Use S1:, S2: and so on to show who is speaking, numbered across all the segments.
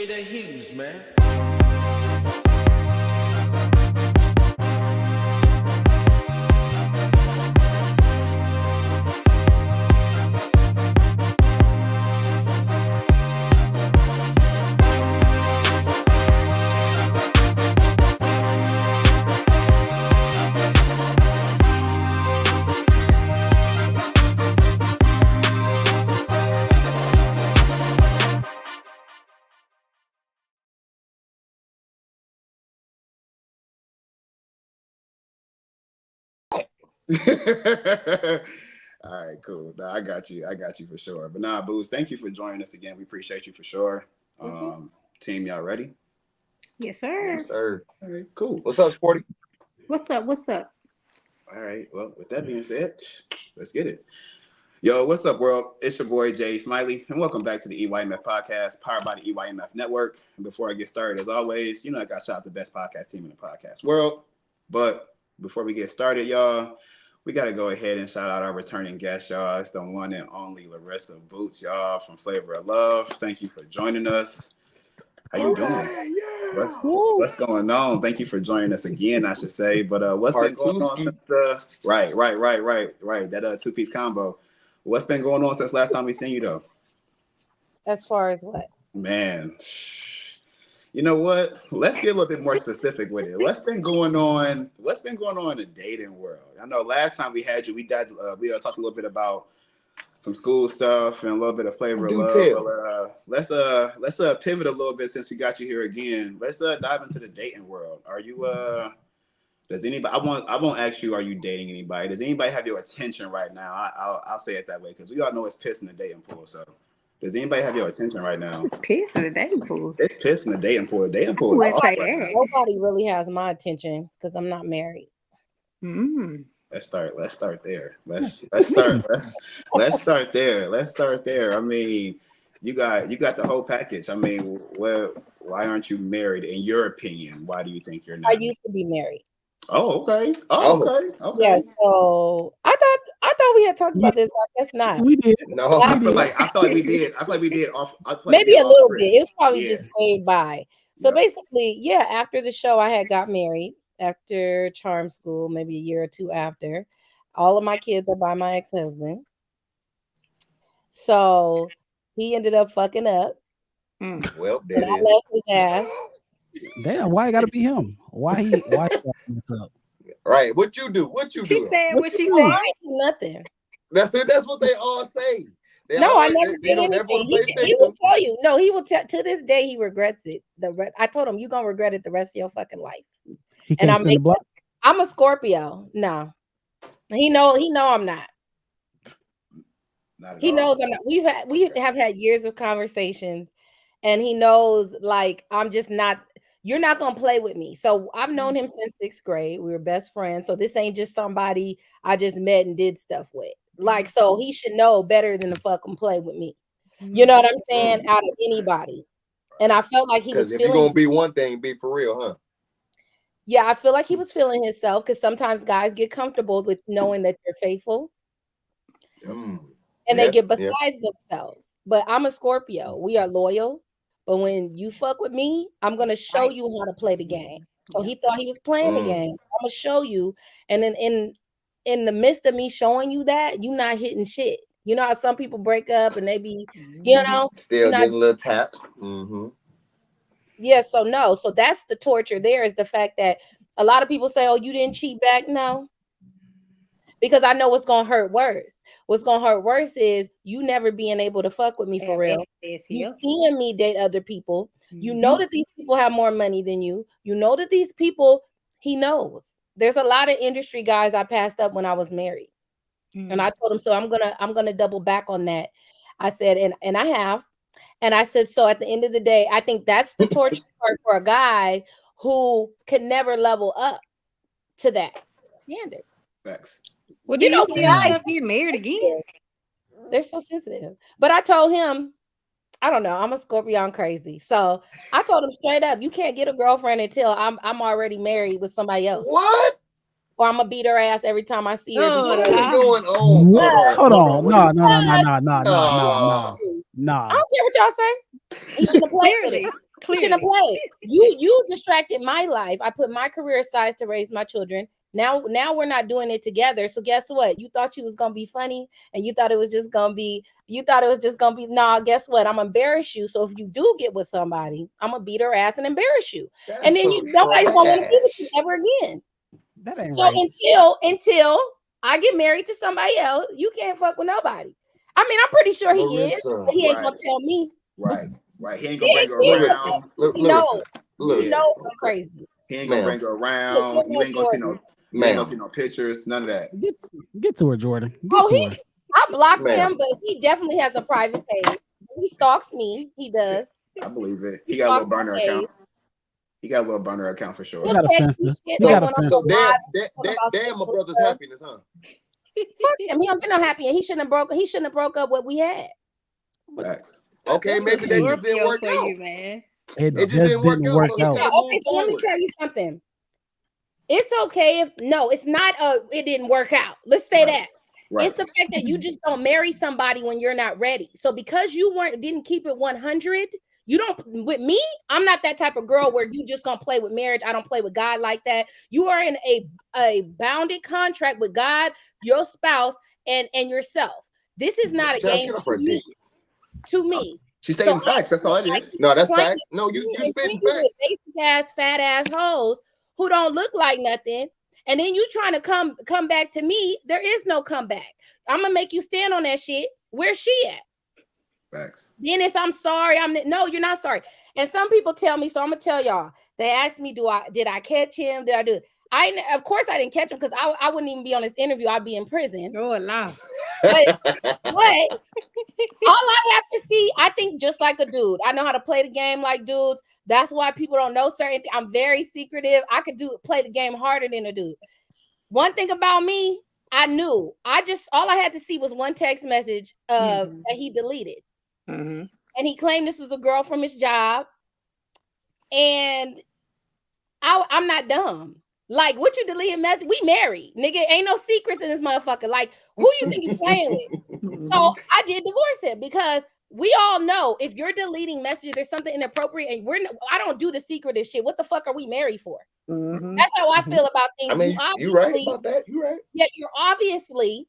S1: VH1’s, man.
S2: All right, cool. No, I got you. I got you for sure. But nah, Bootz, thank you for joining us again. We appreciate you for sure. Team, y'all ready?
S3: Yes, sir.
S4: Yes, sir.
S2: All right, cool.
S4: What's up, Sporty?
S3: What's up? What's up?
S2: All right. Well, with that being said, let's get it. Yo, what's up, world? It's your boy Jay Smiley, and welcome back to the EYMF podcast, powered by the EYMF Network. And before I get started, as always, I got to shout out the best podcast team in the podcast world. But before we get started, y'all, we got to go ahead and shout out our returning guest, y'all. It's the one and only Larissa Bootz, y'all, from Flavor of Love. Thank you for joining us. How you doing?
S4: Yeah.
S2: What's going on? Thank you for joining us again, I should say. But what's been going on since right. That two-piece combo. What's been going on since last time we seen you though?
S5: As far as what?
S2: Man, you know what? Let's get a little bit more specific with it. What's been going on? What's been going on in the dating world? I know last time we had you, we talked a little bit about some school stuff and a little bit of Flavor of Love. Let's pivot a little bit since we got you here again. Let's dive into the dating world. Are you does anybody? I won't ask you. Are you dating anybody? Does anybody have your attention right now? I'll say it that way because we all know it's piss in the dating pool. So, does anybody have your attention right now?
S3: It's piss in the dating pool.
S2: It's piss in the dating pool. The dating pool.
S3: Let's say that.
S5: Nobody really has my attention because I'm not married.
S2: Let's start there. Let's start there. I mean, you got the whole package. I mean, why aren't you married? In your opinion, why do you think you're not?
S5: I used to be married.
S2: Oh, okay. Okay.
S5: Yeah, so I thought we had talked about this, but I guess not.
S6: We did.
S4: No,
S2: I feel like we did.
S5: Maybe a little bit. It was probably just stayed by. So basically, after the show, I got married after charm school, maybe a year or two after. All of my kids are by my ex-husband. So he ended up fucking up.
S4: Well,
S5: and I left his ass.
S6: Damn, why it gotta be him? Why this up?
S4: Right. What you do?
S3: She said what she said.
S5: I ain't do nothing.
S4: That's what they all say.
S5: I never did anything. He will tell you. No, he will tell. To this day, he regrets it. I told him, you're gonna regret it the rest of your fucking life. And I'm a Scorpio. No, he know I'm not. He knows I'm not. We have had years of conversations, and he knows like I'm just not. You're not gonna play with me. So I've known him since 6th grade. We were best friends. So this ain't just somebody I just met and did stuff with. Like, so he should know better than to fucking play with me. You know what I'm saying? Out of anybody. And I felt like he was feeling.
S4: If you're gonna be one thing, be for real, huh?
S5: Yeah, I feel like he was feeling himself because sometimes guys get comfortable with knowing that you're faithful. And they get besides themselves. But I'm a Scorpio. We are loyal. But when you fuck with me, I'm going to show you how to play the game. So he thought he was playing the game. I'm going to show you. And then in the midst of me showing you that, you're not hitting shit. You know how some people break up and they be,
S4: still getting a little tapped.
S5: Yeah, so no. So that's the torture there, is the fact that a lot of people say, oh, you didn't cheat back. No. Because I know what's going to hurt worse. What's going to hurt worse is you never being able to fuck with me for real. You seeing me date other people. You know that these people have more money than you. You know that these people, he knows. There's a lot of industry guys I passed up when I was married. And I told him, so I'm gonna double back on that. I said, and I have. And I said, so at the end of the day, I think that's the torture part for a guy who can never level up to that standard.
S2: Thanks.
S3: Well, you know, guys get married again.
S5: They're so sensitive. But I told him, I don't know, I'm a Scorpio, I'm crazy. So I told him straight up, you can't get a girlfriend until I'm already married with somebody else.
S4: What?
S5: Or I'm gonna beat her ass every time I see her.
S4: What is going on?
S6: Hold on. No. Nah.
S5: I don't care what y'all say. He should have played with it. He should have played. You distracted my life. I put my career aside to raise my children. Now we're not doing it together. So guess what? You thought you was gonna be funny, and you thought it was just gonna be. Nah. Guess what? I'm gonna embarrass you. So if you do get with somebody, I'm gonna beat her ass and embarrass you, and then nobody's gonna want to be with you ever again.
S6: That ain't
S5: So
S6: right.
S5: until I get married to somebody else, you can't fuck with nobody. I mean, I'm pretty sure he is, but he ain't gonna tell me.
S2: Right. He ain't gonna bring her around.
S5: He knows I'm crazy.
S2: He ain't gonna bring her around. You ain't gonna see no. You ain't gonna see no pictures. None of that.
S6: Get to her, Jordan. Get to her.
S5: I blocked him, but he definitely has a private page. He stalks me. He does.
S2: I believe it. He got a little burner account. He got a little burner account for sure.
S6: He got a fence.
S4: So damn my brother's happiness, huh?
S5: Fuck him. He don't get no happy, and he shouldn't have broke up what we had.
S2: Facts.
S4: Okay, maybe that just didn't work out.
S3: You, man.
S6: It just didn't work out.
S5: Okay, so let me tell you something. It's okay if it's not it didn't work out. Let's say that. Right. It's the fact that you just don't marry somebody when you're not ready. So because you didn't keep it 100, you don't with me, I'm not that type of girl where you just gonna play with marriage. I don't play with God like that. You are in a bounded contract with God, your spouse, and yourself. This is not a game to me.
S2: She's stating facts. That's all it is.
S4: No, that's facts. No, you spitting facts.
S5: Basic ass, fat ass hoes who don't look like nothing, and then you trying to come back to me. There is no comeback. I'm gonna make you stand on that shit. Where's she at?
S2: Facts.
S5: Dennis, I'm sorry. No, you're not sorry. And some people tell me, so I'm gonna tell y'all. They asked me, did I catch him? Did I do it? Of course I didn't catch him because I wouldn't even be on this interview. I'd be in prison.
S3: Oh, Allah.
S5: But all I have to see, I think just like a dude. I know how to play the game like dudes. That's why people don't know certain things. I'm very secretive. I could play the game harder than a dude. One thing about me, I knew. All I had to see was one text message that he deleted.
S3: Mm-hmm.
S5: And he claimed this was a girl from his job. And I'm not dumb. Like, what you deleted message? We married, nigga. Ain't no secrets in this motherfucker. Like, who you think you playing with? So I did divorce him because we all know if you're deleting messages, there's something inappropriate, and I don't do the secretive shit. What the fuck are we married for? Mm-hmm. That's how I feel about things.
S4: I mean, you're right about that. You're right.
S5: Yeah, you're obviously,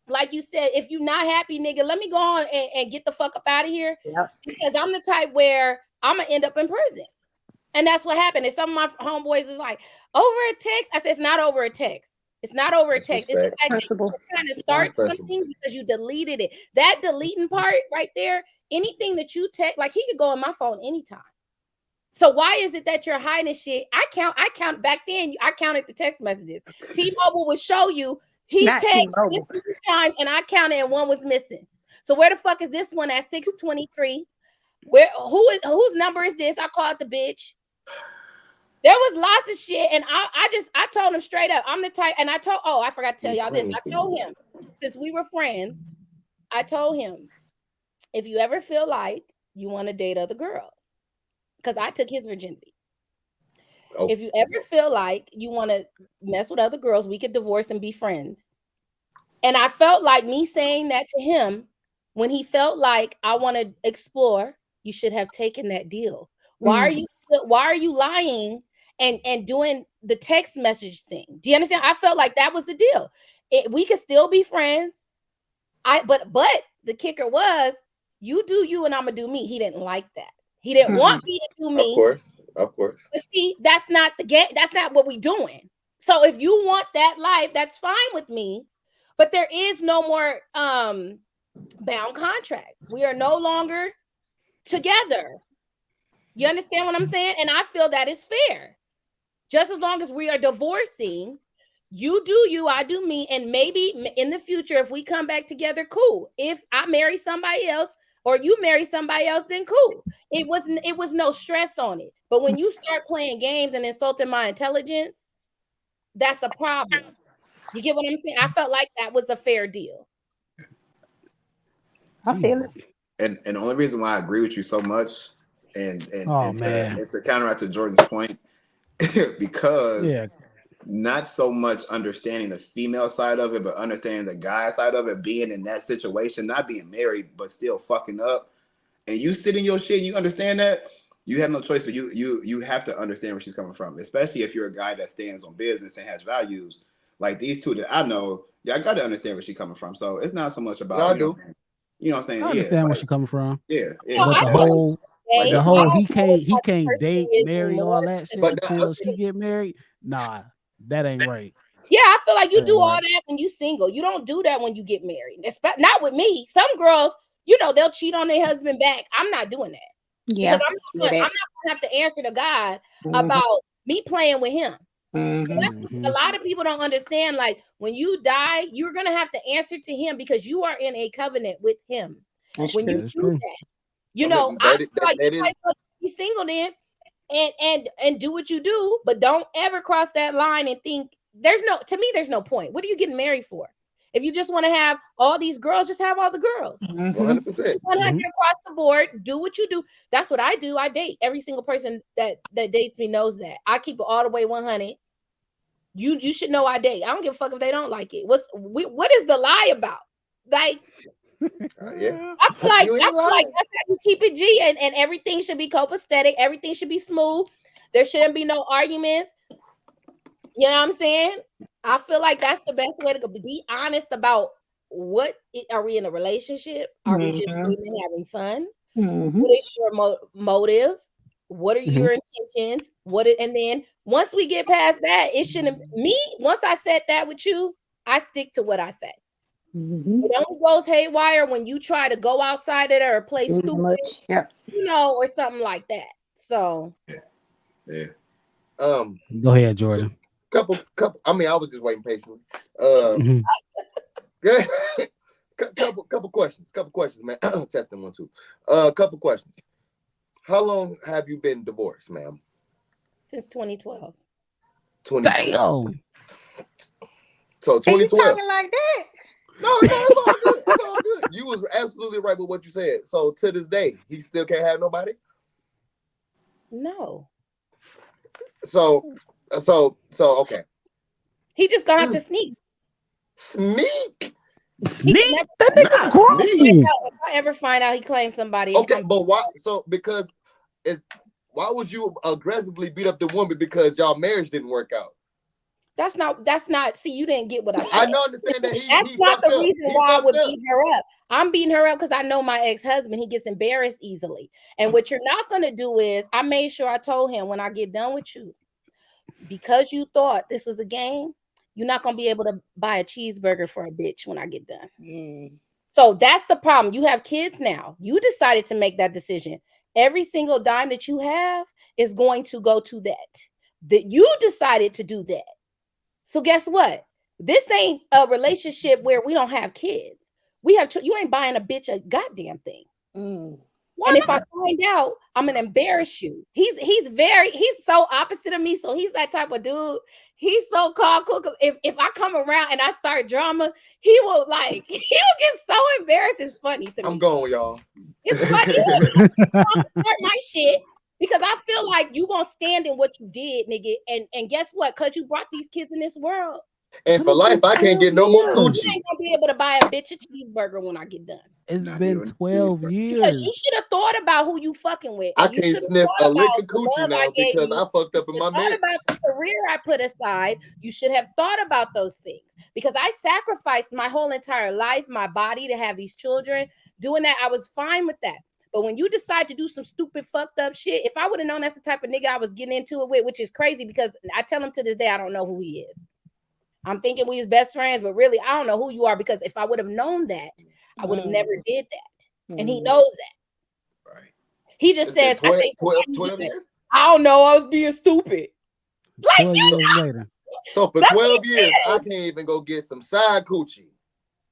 S5: like you said, if you're not happy, nigga, let me go on and get the fuck up out of here. Yep. Because I'm the type where I'm gonna end up in prison. And that's what happened. And some of my homeboys is like, over a text. I said, it's not over a text. It's not over a text. It's the fact that you're trying to start something because you deleted it. That deleting part right there, anything that you text, like he could go on my phone anytime. So why is it that you're hiding shit? I count back then, I counted the text messages. T-Mobile would show you he texted this many times and I counted and one was missing. So where the fuck is this one at 623? Whose number is this? I called the bitch. There was lots of shit, and I told him straight up, I'm the type, and I forgot to tell y'all this. I told him, since we were friends, I told him, if you ever feel like you want to date other girls, because I took his virginity. Oh. If you ever feel like you want to mess with other girls, we could divorce and be friends. And I felt like me saying that to him, when he felt like I want to explore, you should have taken that deal. Why are you lying and doing the text message thing? Do you understand? I felt like that was the deal. We could still be friends. But the kicker was, you do you and I'm gonna do me. He didn't like that. He didn't want me to do me.
S4: Of course.
S5: But see, that's not the game. That's not what we're doing. So if you want that life, that's fine with me. But there is no more bound contract. We are no longer together. You understand what I'm saying? And I feel that is fair. Just as long as we are divorcing, you do you, I do me. And maybe in the future, if we come back together, cool. If I marry somebody else or you marry somebody else, then cool. It was no stress on it. But when you start playing games and insulting my intelligence, that's a problem. You get what I'm saying? I felt like that was a fair deal.
S3: I feel it.
S2: And the only reason why I agree with you so much and to counteract to Jordan's point, because not so much understanding the female side of it, but understanding the guy side of it, being in that situation, not being married, but still fucking up. And you sit in your shit and you understand that, you have no choice, but you have to understand where she's coming from, especially if you're a guy that stands on business and has values. Like these two that I know, I got to understand where she's coming from. So it's not so much about, you know what I'm saying?
S6: I understand where she's coming from.
S2: Yeah.
S6: But the whole he can't date, marry, all that shit until she get married. Nah, that ain't right.
S5: Yeah, I feel like you do all that when you single. You don't do that when you get married. Not with me. Some girls, they'll cheat on their husband back. I'm not doing that.
S1: Yeah,
S5: because I'm not gonna have to answer to God about me playing with him. A lot of people don't understand. Like when you die, you're gonna have to answer to him because you are in a covenant with him. When you do that, I feel like you might be single then and do what you do, but don't ever cross that line and think there's no point. What are you getting married for? If you just want to have all these girls, just have all the girls.
S4: 100%.
S5: 100 across the board. Do what you do. That's what I do. I date. Every single person that dates me knows that. I keep it all the way 100. You should know I date. I don't give a fuck if they don't like it. What is the lie about? Like, I feel like that's how you keep it G, and everything should be copacetic. Everything should be smooth. There shouldn't be no arguments. You know what I'm saying? I feel like that's the best way to go. Be honest about are we in a relationship? Are we just having fun? What is your motive? What are your intentions? And then once we get past that, it shouldn't once I said that with you, I stick to what I say. It only goes haywire when you try to go outside it or play stupid, or something like that. So
S2: yeah.
S6: Go ahead, Jordan.
S4: Couple. I mean, I was just waiting patiently. Couple questions, man. Testing 1, 2. Couple questions. How long have you been divorced, ma'am?
S5: Since 2012.
S4: 2012.
S6: Damn.
S4: So 2012.
S3: You talking like that?
S4: No, it's all good. It's all good. You was absolutely right with what you said. So to this day, he still can't have nobody?
S5: No.
S4: So okay.
S5: He just gonna have to sneak.
S4: Sneak.
S6: That nigga grown.
S5: If I ever find out he claims somebody.
S4: Okay, but why? So because why would you aggressively beat up the woman because y'all marriage didn't work out? That's not. See, you didn't get what I said. I don't understand that.
S5: That's not the reason why I would beat her up. I'm beating her up because I know my ex-husband. He gets embarrassed easily. And what you're not gonna do is, I made sure I told him when I get done with you, because you thought this was a game, you're not gonna be able to buy a cheeseburger for a bitch when I get done. So that's the problem. You have kids now. You decided to make that decision. Every single dime that you have is going to go to that you decided to do that. So guess what? This ain't a relationship where we don't have kids. We have. You ain't buying a bitch a goddamn thing. And if I find out, I'm gonna embarrass you. He's so opposite of me. So he's that type of dude. He's so cool. If I come around and I start drama, he will get so embarrassed. It's funny to me.
S4: I'm going, y'all.
S5: It's funny. I'm start my shit because I feel like you gonna stand in what you did, nigga. And guess what? Because you brought these kids in this world.
S4: And for life, I can't get no more coochie.
S5: You ain't gonna be able to buy a bitch a cheeseburger when I get done.
S6: It's been 12 years.
S5: Because you should have thought about who you fucking with.
S4: I can't sniff a lick of coochie now because I fucked up in my marriage.
S5: About the career I put aside, you should have thought about those things. Because I sacrificed my whole entire life, my body to have these children. Doing that, I was fine with that. But when you decide to do some stupid, fucked up shit, if I would have known that's the type of nigga I was getting into it with, which is crazy because I tell him to this day, I don't know who he is. I'm thinking we was best friends, but really, I don't know who you are because if I would have known that, I would have never did that. And he knows that.
S2: Right.
S5: He just says,
S4: 12 years?
S5: I don't know, I was being stupid. Like
S6: 12 years later.
S4: So for 12 years, I can't even go get some side coochie.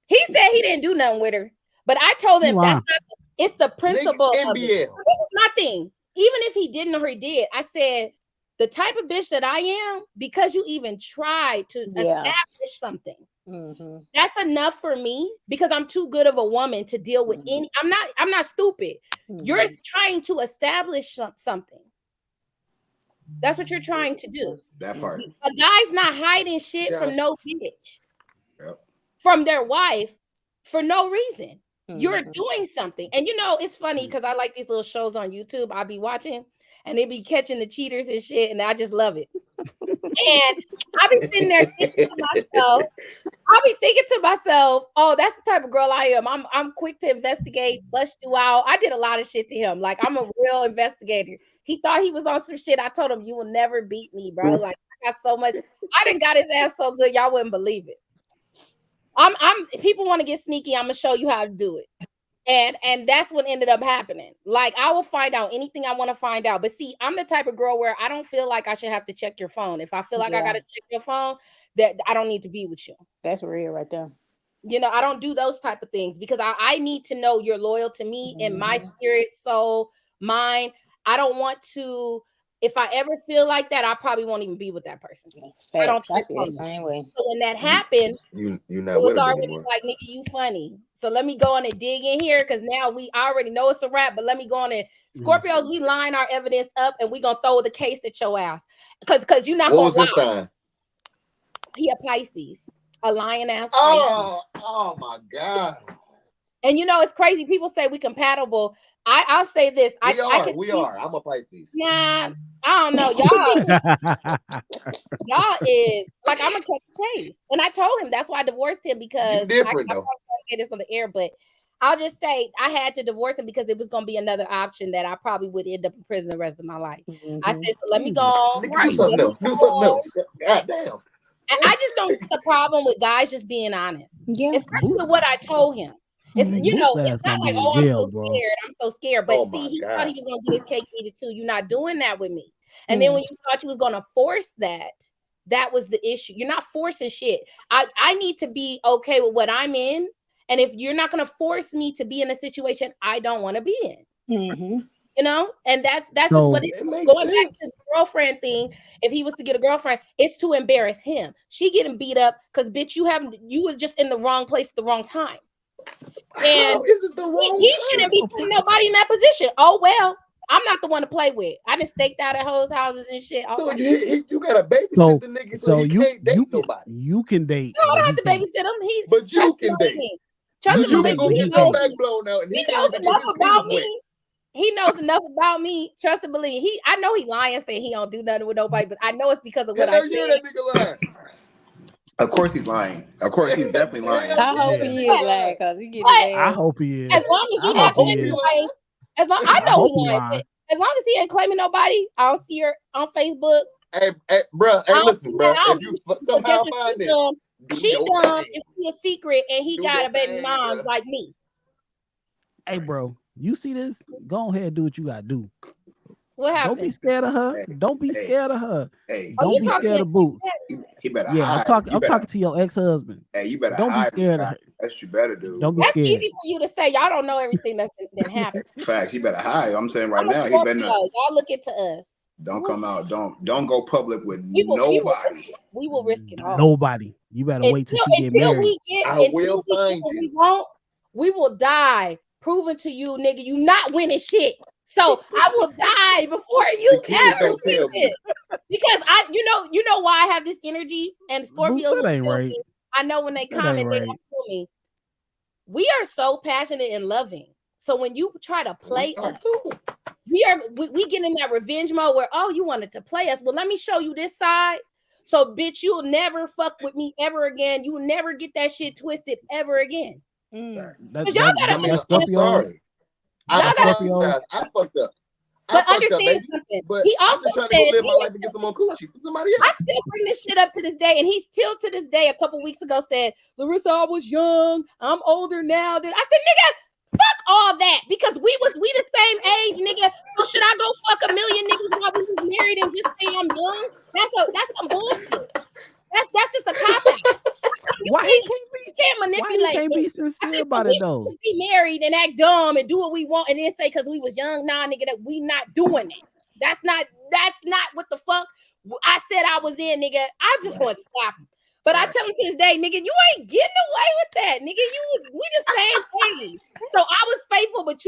S5: He said he didn't do nothing with her. But I told him that's not, it's the principle of it. This is my thing. Even if he didn't or he did, I said, the type of bitch that I am, because you even tried to establish something, that's enough for me because I'm too good of a woman to deal with any. I'm not stupid. You're trying to establish something. That's what you're trying to do.
S2: That part.
S5: A guy's not hiding shit from no bitch.
S2: Yep.
S5: From their wife for no reason. You're doing something. And you know, it's funny because I like these little shows on YouTube I'll be watching and they be catching the cheaters and shit, and I just love it. And I be sitting there thinking to myself, oh, that's the type of girl I am. I'm quick to investigate, bust you out. I did a lot of shit to him. Like, I'm a real investigator. He thought he was on some shit. I told him, you will never beat me, bro. Like, I got so much. I done got his ass so good, y'all wouldn't believe it. People want to get sneaky. I'm gonna show you how to do it. And that's what ended up happening. Like, I will find out anything I want to find out. But see, I'm the type of girl where I don't feel like I should have to check your phone. If I feel like I gotta check your phone, that I don't need to be with you.
S1: That's real right there.
S5: You know, I don't do those type of things because I need to know you're loyal to me in my spirit, soul, mind. I don't want to. If I ever feel like that, I probably won't even be with that person. I don't feel the same way. So when that happened,
S4: you're not
S5: it was
S4: with him
S5: already
S4: anymore.
S5: like, nigga, you funny. So let me go on and dig in here because now we already know it's a wrap. But let me go on and Scorpios, we line our evidence up and we gonna throw the case at your ass because you're not.
S4: What
S5: gonna
S4: was his sign?
S5: He a Pisces, a lion ass.
S4: Oh my God.
S5: And you know it's crazy. People say we compatible. I'll say this.
S4: We are. I'm a Pisces.
S5: Nah, I don't know. Y'all is like, I'm gonna catch the case. And I told him that's why I divorced him because
S4: you different though.
S5: I say this on the air, but I'll just say I had to divorce him because it was gonna be another option that I probably would end up in prison the rest of my life. I said, so let me go on.
S4: Do something else. Do something else. God damn.
S5: And I just don't see the problem with guys just being honest. Yeah. Especially with what I told him. It's, you know, it's not like, oh, I'm so scared. I'm so scared. But see, he thought he was going to get his cake eaten too. You're not doing that with me. And then when you thought you was going to force that, that was the issue. You're not forcing shit. I need to be okay with what I'm in. And if you're not going to force me to be in a situation I don't want to be in. You know, and that's just what it's going back to the girlfriend thing. If he was to get a girlfriend, it's to embarrass him. She getting beat up because bitch, you was just in the wrong place at the wrong time. And he shouldn't be putting nobody in that position. Oh well, I'm not the one to play with. I been staked out at hoes houses and shit.
S4: So you got to babysit the nigga, so he can't date nobody.
S6: You can date.
S5: No, I don't have to babysit him.
S4: But you can date. You can go get your back blown out. And
S5: he knows enough about me. He knows enough about me. Trust and believe. I know he lying, saying he don't do nothing with nobody, but I know it's because of what I said.
S4: That nigga lying.
S2: Of course he's lying. Of course he's definitely lying.
S1: I hope he is lying because he getting
S6: I hope he is.
S5: As long as you not claiming nobody, I know he lying. As long as he ain't claiming nobody, I don't see her on Facebook.
S4: Hey, bro. Hey, listen, bro. If you somehow find it,
S5: she dumb. It's a secret, and he got a baby mom like me.
S6: Hey, bro. You see this? Go ahead and do what you gotta do.
S5: What happened?
S6: Don't be scared of her. Don't be scared of her.
S2: Hey,
S6: don't be scared of Bootz.
S2: He better
S6: hide. I'm talking to your ex-husband.
S2: Hey, you better
S6: don't be scared of her.
S2: That's what you better do.
S6: Don't be
S5: that's
S6: scared.
S5: Easy for you to say. Y'all don't know everything that happened.
S2: Facts. He better hide. I'm saying right now, he better.
S5: Y'all look into us.
S2: Don't come out. Don't go public with nobody.
S5: We will risk it all.
S6: Nobody. You better wait till she get married.
S5: We will die proving to you, nigga, you not winning shit. So I will die before you ever win it. Because you know why I have this energy and Scorpios.
S6: Right.
S5: I know when they comment, they don't feel me. We are so passionate and loving. So when you try to play us, we get in that revenge mode where, oh, you wanted to play us. Well, let me show you this side. So, bitch, you'll never fuck with me ever again. You will never get that shit twisted ever again. Y'all gotta understand.
S4: I fucked up.
S5: But understand something.
S4: But
S5: he also
S4: trying to live my life and get some more coochie from somebody else.
S5: I still bring this shit up to this day, and he still to this day, a couple weeks ago, said, "Larissa, I was young. I'm older now." Dude, I said, "Nigga, fuck all that," because we the same age, nigga. So should I go fuck a million niggas while we was married and just say I'm young? That's some bullshit. That's just a cop out.
S6: Why
S5: you can't manipulate?
S6: Why you can't be sincere about it though?
S5: Be married and act dumb and do what we want and then say because we was young, nah, nigga, that we not doing it. That's not what the fuck I said I was in, nigga. I just want to slap him. But I tell him to this day, nigga, you ain't getting away with that, nigga. We the same thing. So I was faithful, but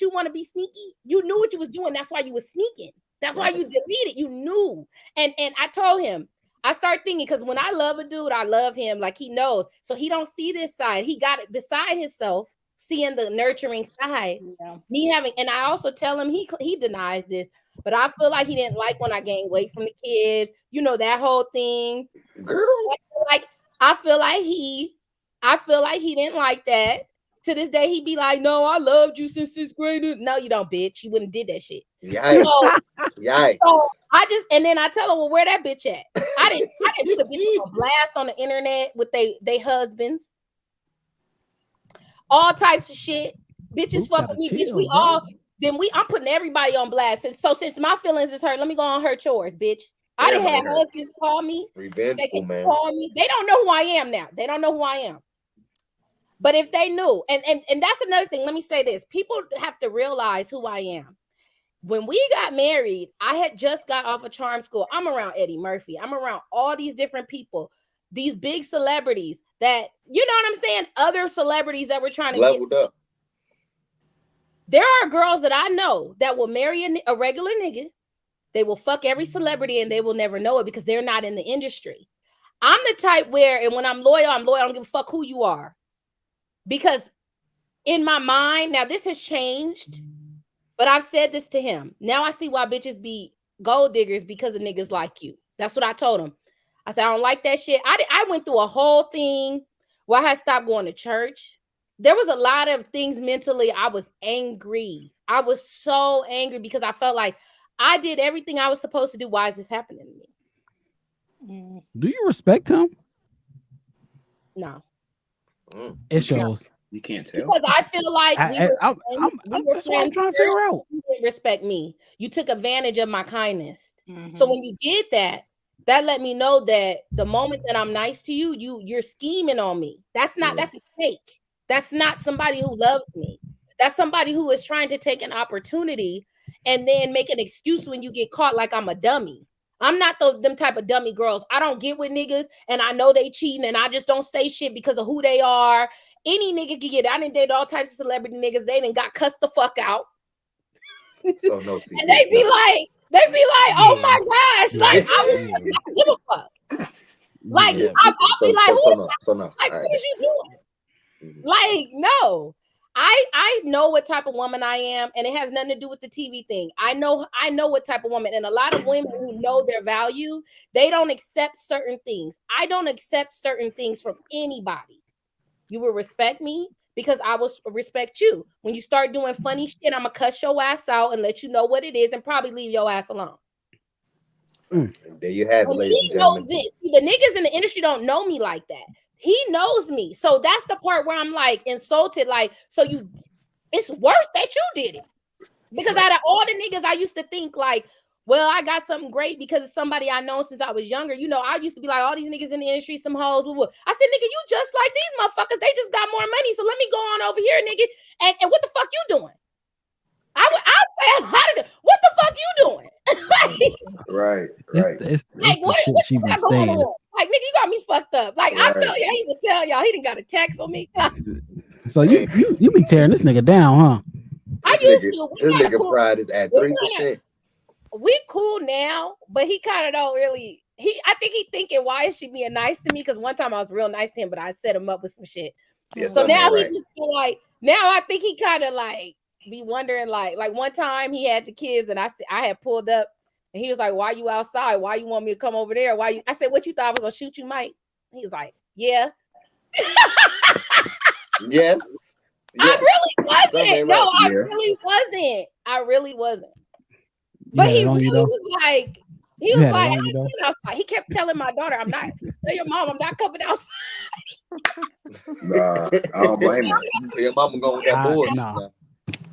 S5: you want to be sneaky. You knew what you was doing. That's why you was sneaking. That's why you deleted. You knew. And I told him, I start thinking, because when I love a dude, I love him like he knows. So he don't see this side. He got it beside himself, seeing the nurturing side.
S1: Yeah.
S5: Me having, and I also tell him he denies this, but I feel like he didn't like when I gained weight from the kids. You know, that whole thing.
S4: Girl.
S5: I feel like he didn't like that. To this day, he'd be like, "No, I loved you since 6th grade." No, you don't, bitch. You wouldn't did that shit.
S4: Yikes.
S5: So,
S4: Yikes.
S5: so I just, and then I tell him, well, where that bitch at? I didn't do the bitches on blast on the internet with they husbands. All types of shit. Bitches fuck with me, bitch. I'm putting everybody on blast. So since my feelings is hurt, let me go on her chores, bitch. I didn't have husbands call me.
S4: Revengeful, man.
S5: Call me. They don't know who I am now. They don't know who I am. But if they knew, and that's another thing, let me say this. People have to realize who I am. When we got married, I had just got off of charm school. I'm around Eddie Murphy. I'm around all these different people, these big celebrities that, you know what I'm saying? Other celebrities that were trying to
S4: leveled up.
S5: There are girls that I know that will marry a regular nigga. They will fuck every celebrity and they will never know it because they're not in the industry. I'm the type where, and when I'm loyal. I don't give a fuck who you are. Because in my mind, now this has changed, but I've said this to him. Now I see why bitches be gold diggers because of niggas like you. That's what I told him. I said, I don't like that shit. I went through a whole thing where I had stopped going to church. There was a lot of things mentally. I was angry. I was so angry because I felt like I did everything I was supposed to do. Why is this happening to me?
S6: Do you respect him?
S5: No.
S6: It shows.
S2: You can't tell.
S5: Because I feel like we were friends.
S6: Trying to figure out.
S5: You didn't respect me. You took advantage of my kindness. So when you did that, that let me know that the moment that I'm nice to you, you're scheming on me. That's a snake. That's not somebody who loves me. That's somebody who is trying to take an opportunity and then make an excuse when you get caught like I'm a dummy. I'm not them type of dummy girls. I don't get with niggas and I know they cheating and I just don't say shit because of who they are. Any nigga can get it. I done dated all types of celebrity niggas. They done got cussed the fuck out.
S4: So no,
S5: and they be like, oh my gosh, like I don't give a fuck. Like I'll be like, like what is you doing? Like no. I know what type of woman I am, and it has nothing to do with the TV thing. I know what type of woman, and a lot of women who know their value, they don't accept certain things. I don't accept certain things from anybody. You will respect me because I will respect you. When you start doing funny shit, I'm gonna cuss your ass out and let you know what it is, and probably leave your ass alone.
S4: There you have it, ladies and
S5: gentlemen.
S4: He knows
S5: this. See, the niggas in the industry don't know me like that. He knows me. So that's the part where I'm like insulted. Like, it's worse that you did it. Because out of all the niggas, I used to think like, well, I got something great because it's somebody I know since I was younger. You know, I used to be like, all these niggas in the industry, some hoes. I said, nigga, you just like these motherfuckers. They just got more money. So let me go on over here, nigga. And what the fuck you doing? I say, what the fuck you doing?
S2: Right.
S6: It's
S5: like, what
S6: she
S5: you got going on? Like, nigga, you got me fucked up. Like, right. I tell you, I even tell y'all, he didn't got a text on me.
S6: So you be tearing this nigga down, huh?
S5: I used to.
S4: This nigga pride is at 3%.
S5: We cool now, but he kind of don't really. I think he thinking, why is she being nice to me? Because one time I was real nice to him, but I set him up with some shit. Yeah, so now he just feel like. Now I think he kind of like be wondering, like one time he had the kids and I had pulled up. And he was like, why you outside? Why you want me to come over there? I said, what you thought I was going to shoot you, Mike? He was like, yeah.
S4: Yes.
S5: I really wasn't. No, I really wasn't. I really wasn't. But he really was like, outside. He kept telling my daughter, tell your mom I'm not coming outside.
S2: Nah, I don't blame her.
S4: Your mama going with that boy.
S5: Nah.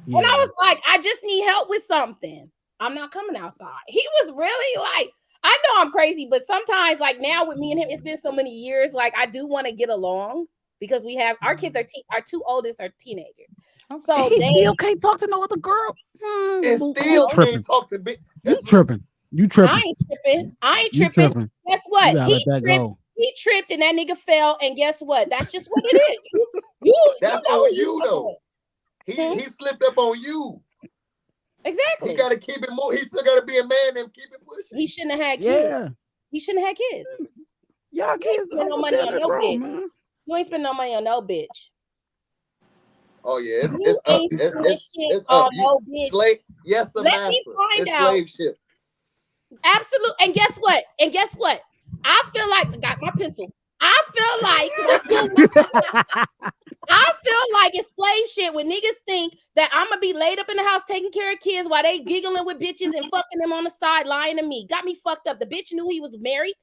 S5: And I was like, I just need help with something. I'm not coming outside. He was really like, I know I'm crazy, but sometimes like now with me and him, it's been so many years. Like I do want to get along because we have our kids our two oldest are teenagers. So
S6: they still can't talk to no other girl.
S4: And still can't talk to me.
S6: You tripping.
S5: I ain't tripping. Guess what? He tripped and that nigga fell. And guess what? That's just what it is.
S4: That's on you though. He slipped up on you.
S5: Exactly.
S4: He got to keep it more. He still got to be a man and keep it pushing.
S5: He shouldn't have had kids.
S6: Yeah.
S5: He shouldn't have had kids.
S6: Y'all kids
S5: spend no
S6: almost
S5: money
S6: damn
S5: on
S6: near
S5: no
S6: grown,
S5: bitch.
S6: man.
S5: You ain't spend no money on no bitch.
S4: Oh yeah,
S5: You
S4: it's up.
S5: ain't
S4: It's
S5: shit
S4: up.
S5: on no bitch.
S4: Slave, yes, a
S5: Let
S4: massa.
S5: me find
S4: It's
S5: out.
S4: slave ship.
S5: Absolutely. And guess what? I feel like I got my pencil. I feel like it's slave shit when niggas think that I'm gonna be laid up in the house taking care of kids while they giggling with bitches and fucking them on the side, lying to me. Got me fucked up. The bitch knew he was married.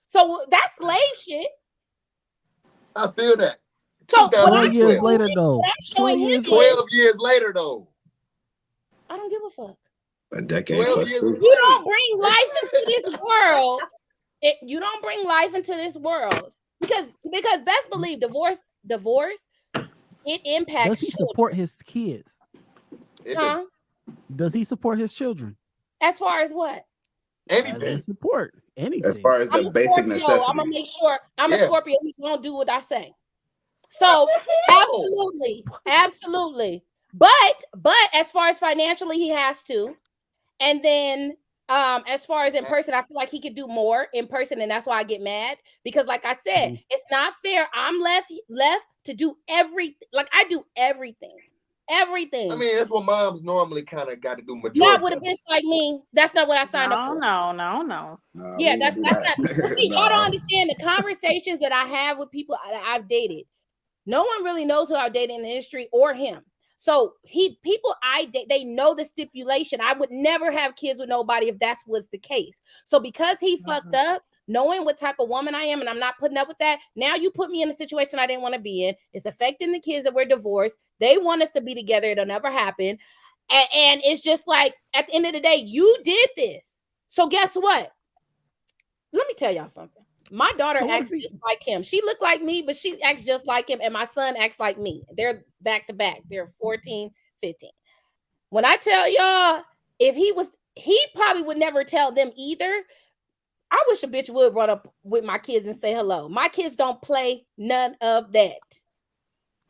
S5: So that's slave shit.
S4: I feel that.
S5: So
S6: 12 years later, though.
S4: 12 years later, though.
S5: I don't give a fuck.
S2: A decade
S4: 12
S2: plus.
S4: years
S2: Too.
S5: You don't bring life into this world. You don't bring life into this world because best believe divorce, it impacts.
S6: Does he support his kids?
S5: Huh?
S6: Does he support his children?
S5: As far as what?
S4: Anything.
S6: Support anything.
S2: As far as the basic necessities.
S5: I'm gonna make sure I'm a Scorpio. He won't do what I say. So absolutely. But as far as financially, he has to. And then as far as in person, I feel like he could do more in person, and that's why I get mad because, like I said, it's not fair. I'm left to do everything. Like I do everything.
S4: I mean, that's what moms normally kind of got to do. Majority.
S5: Not with a bitch like me. That's not what I signed up for.
S3: No.
S5: Yeah, that's not. See, y'all don't understand the conversations that I have with people that I've dated. No one really knows who I've dated in the industry or him. So people I date, they know the stipulation. I would never have kids with nobody if that was the case. So because he fucked up, knowing what type of woman I am, and I'm not putting up with that. Now you put me in a situation I didn't want to be in. It's affecting the kids that we're divorced. They want us to be together. It'll never happen. And it's just like at the end of the day, you did this. So guess what? Let me tell y'all something. My daughter acts just like him. She looked like me, but she acts just like him. And my son acts like me. They're back to back. They're 14, 15. When I tell y'all, if he probably would never tell them either. I wish a bitch would run up with my kids and say hello. My kids don't play none of that.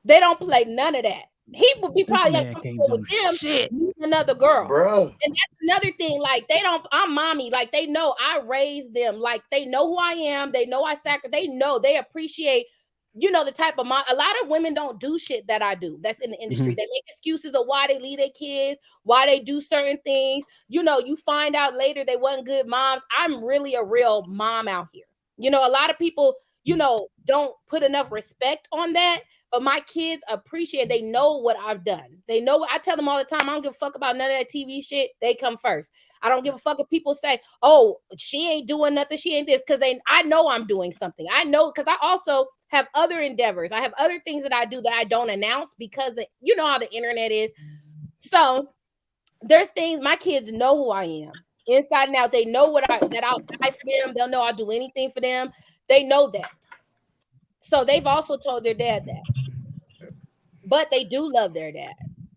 S5: They don't play none of that. He would be probably uncomfortable with them meeting another girl.
S4: Bro.
S5: And that's another thing. Like I'm mommy. Like they know I raised them. Like they know who I am. They know they know, they appreciate, the type of mom. A lot of women don't do shit that I do. That's in the industry. They make excuses of why they leave their kids, why they do certain things. You find out later they wasn't good moms. I'm really a real mom out here. A lot of people, don't put enough respect on that. But my kids appreciate, they know what I've done. They know what I tell them all the time. I don't give a fuck about none of that TV shit. They come first. I don't give a fuck if people say, oh, she ain't doing nothing. She ain't this. Because I know I'm doing something. I know because I also have other endeavors. I have other things that I do that I don't announce because you know how the internet is. So there's things my kids know who I am. Inside and out. They know that I'll die for them. They'll know I'll do anything for them. They know that. So they've also told their dad that. But they do love their dad.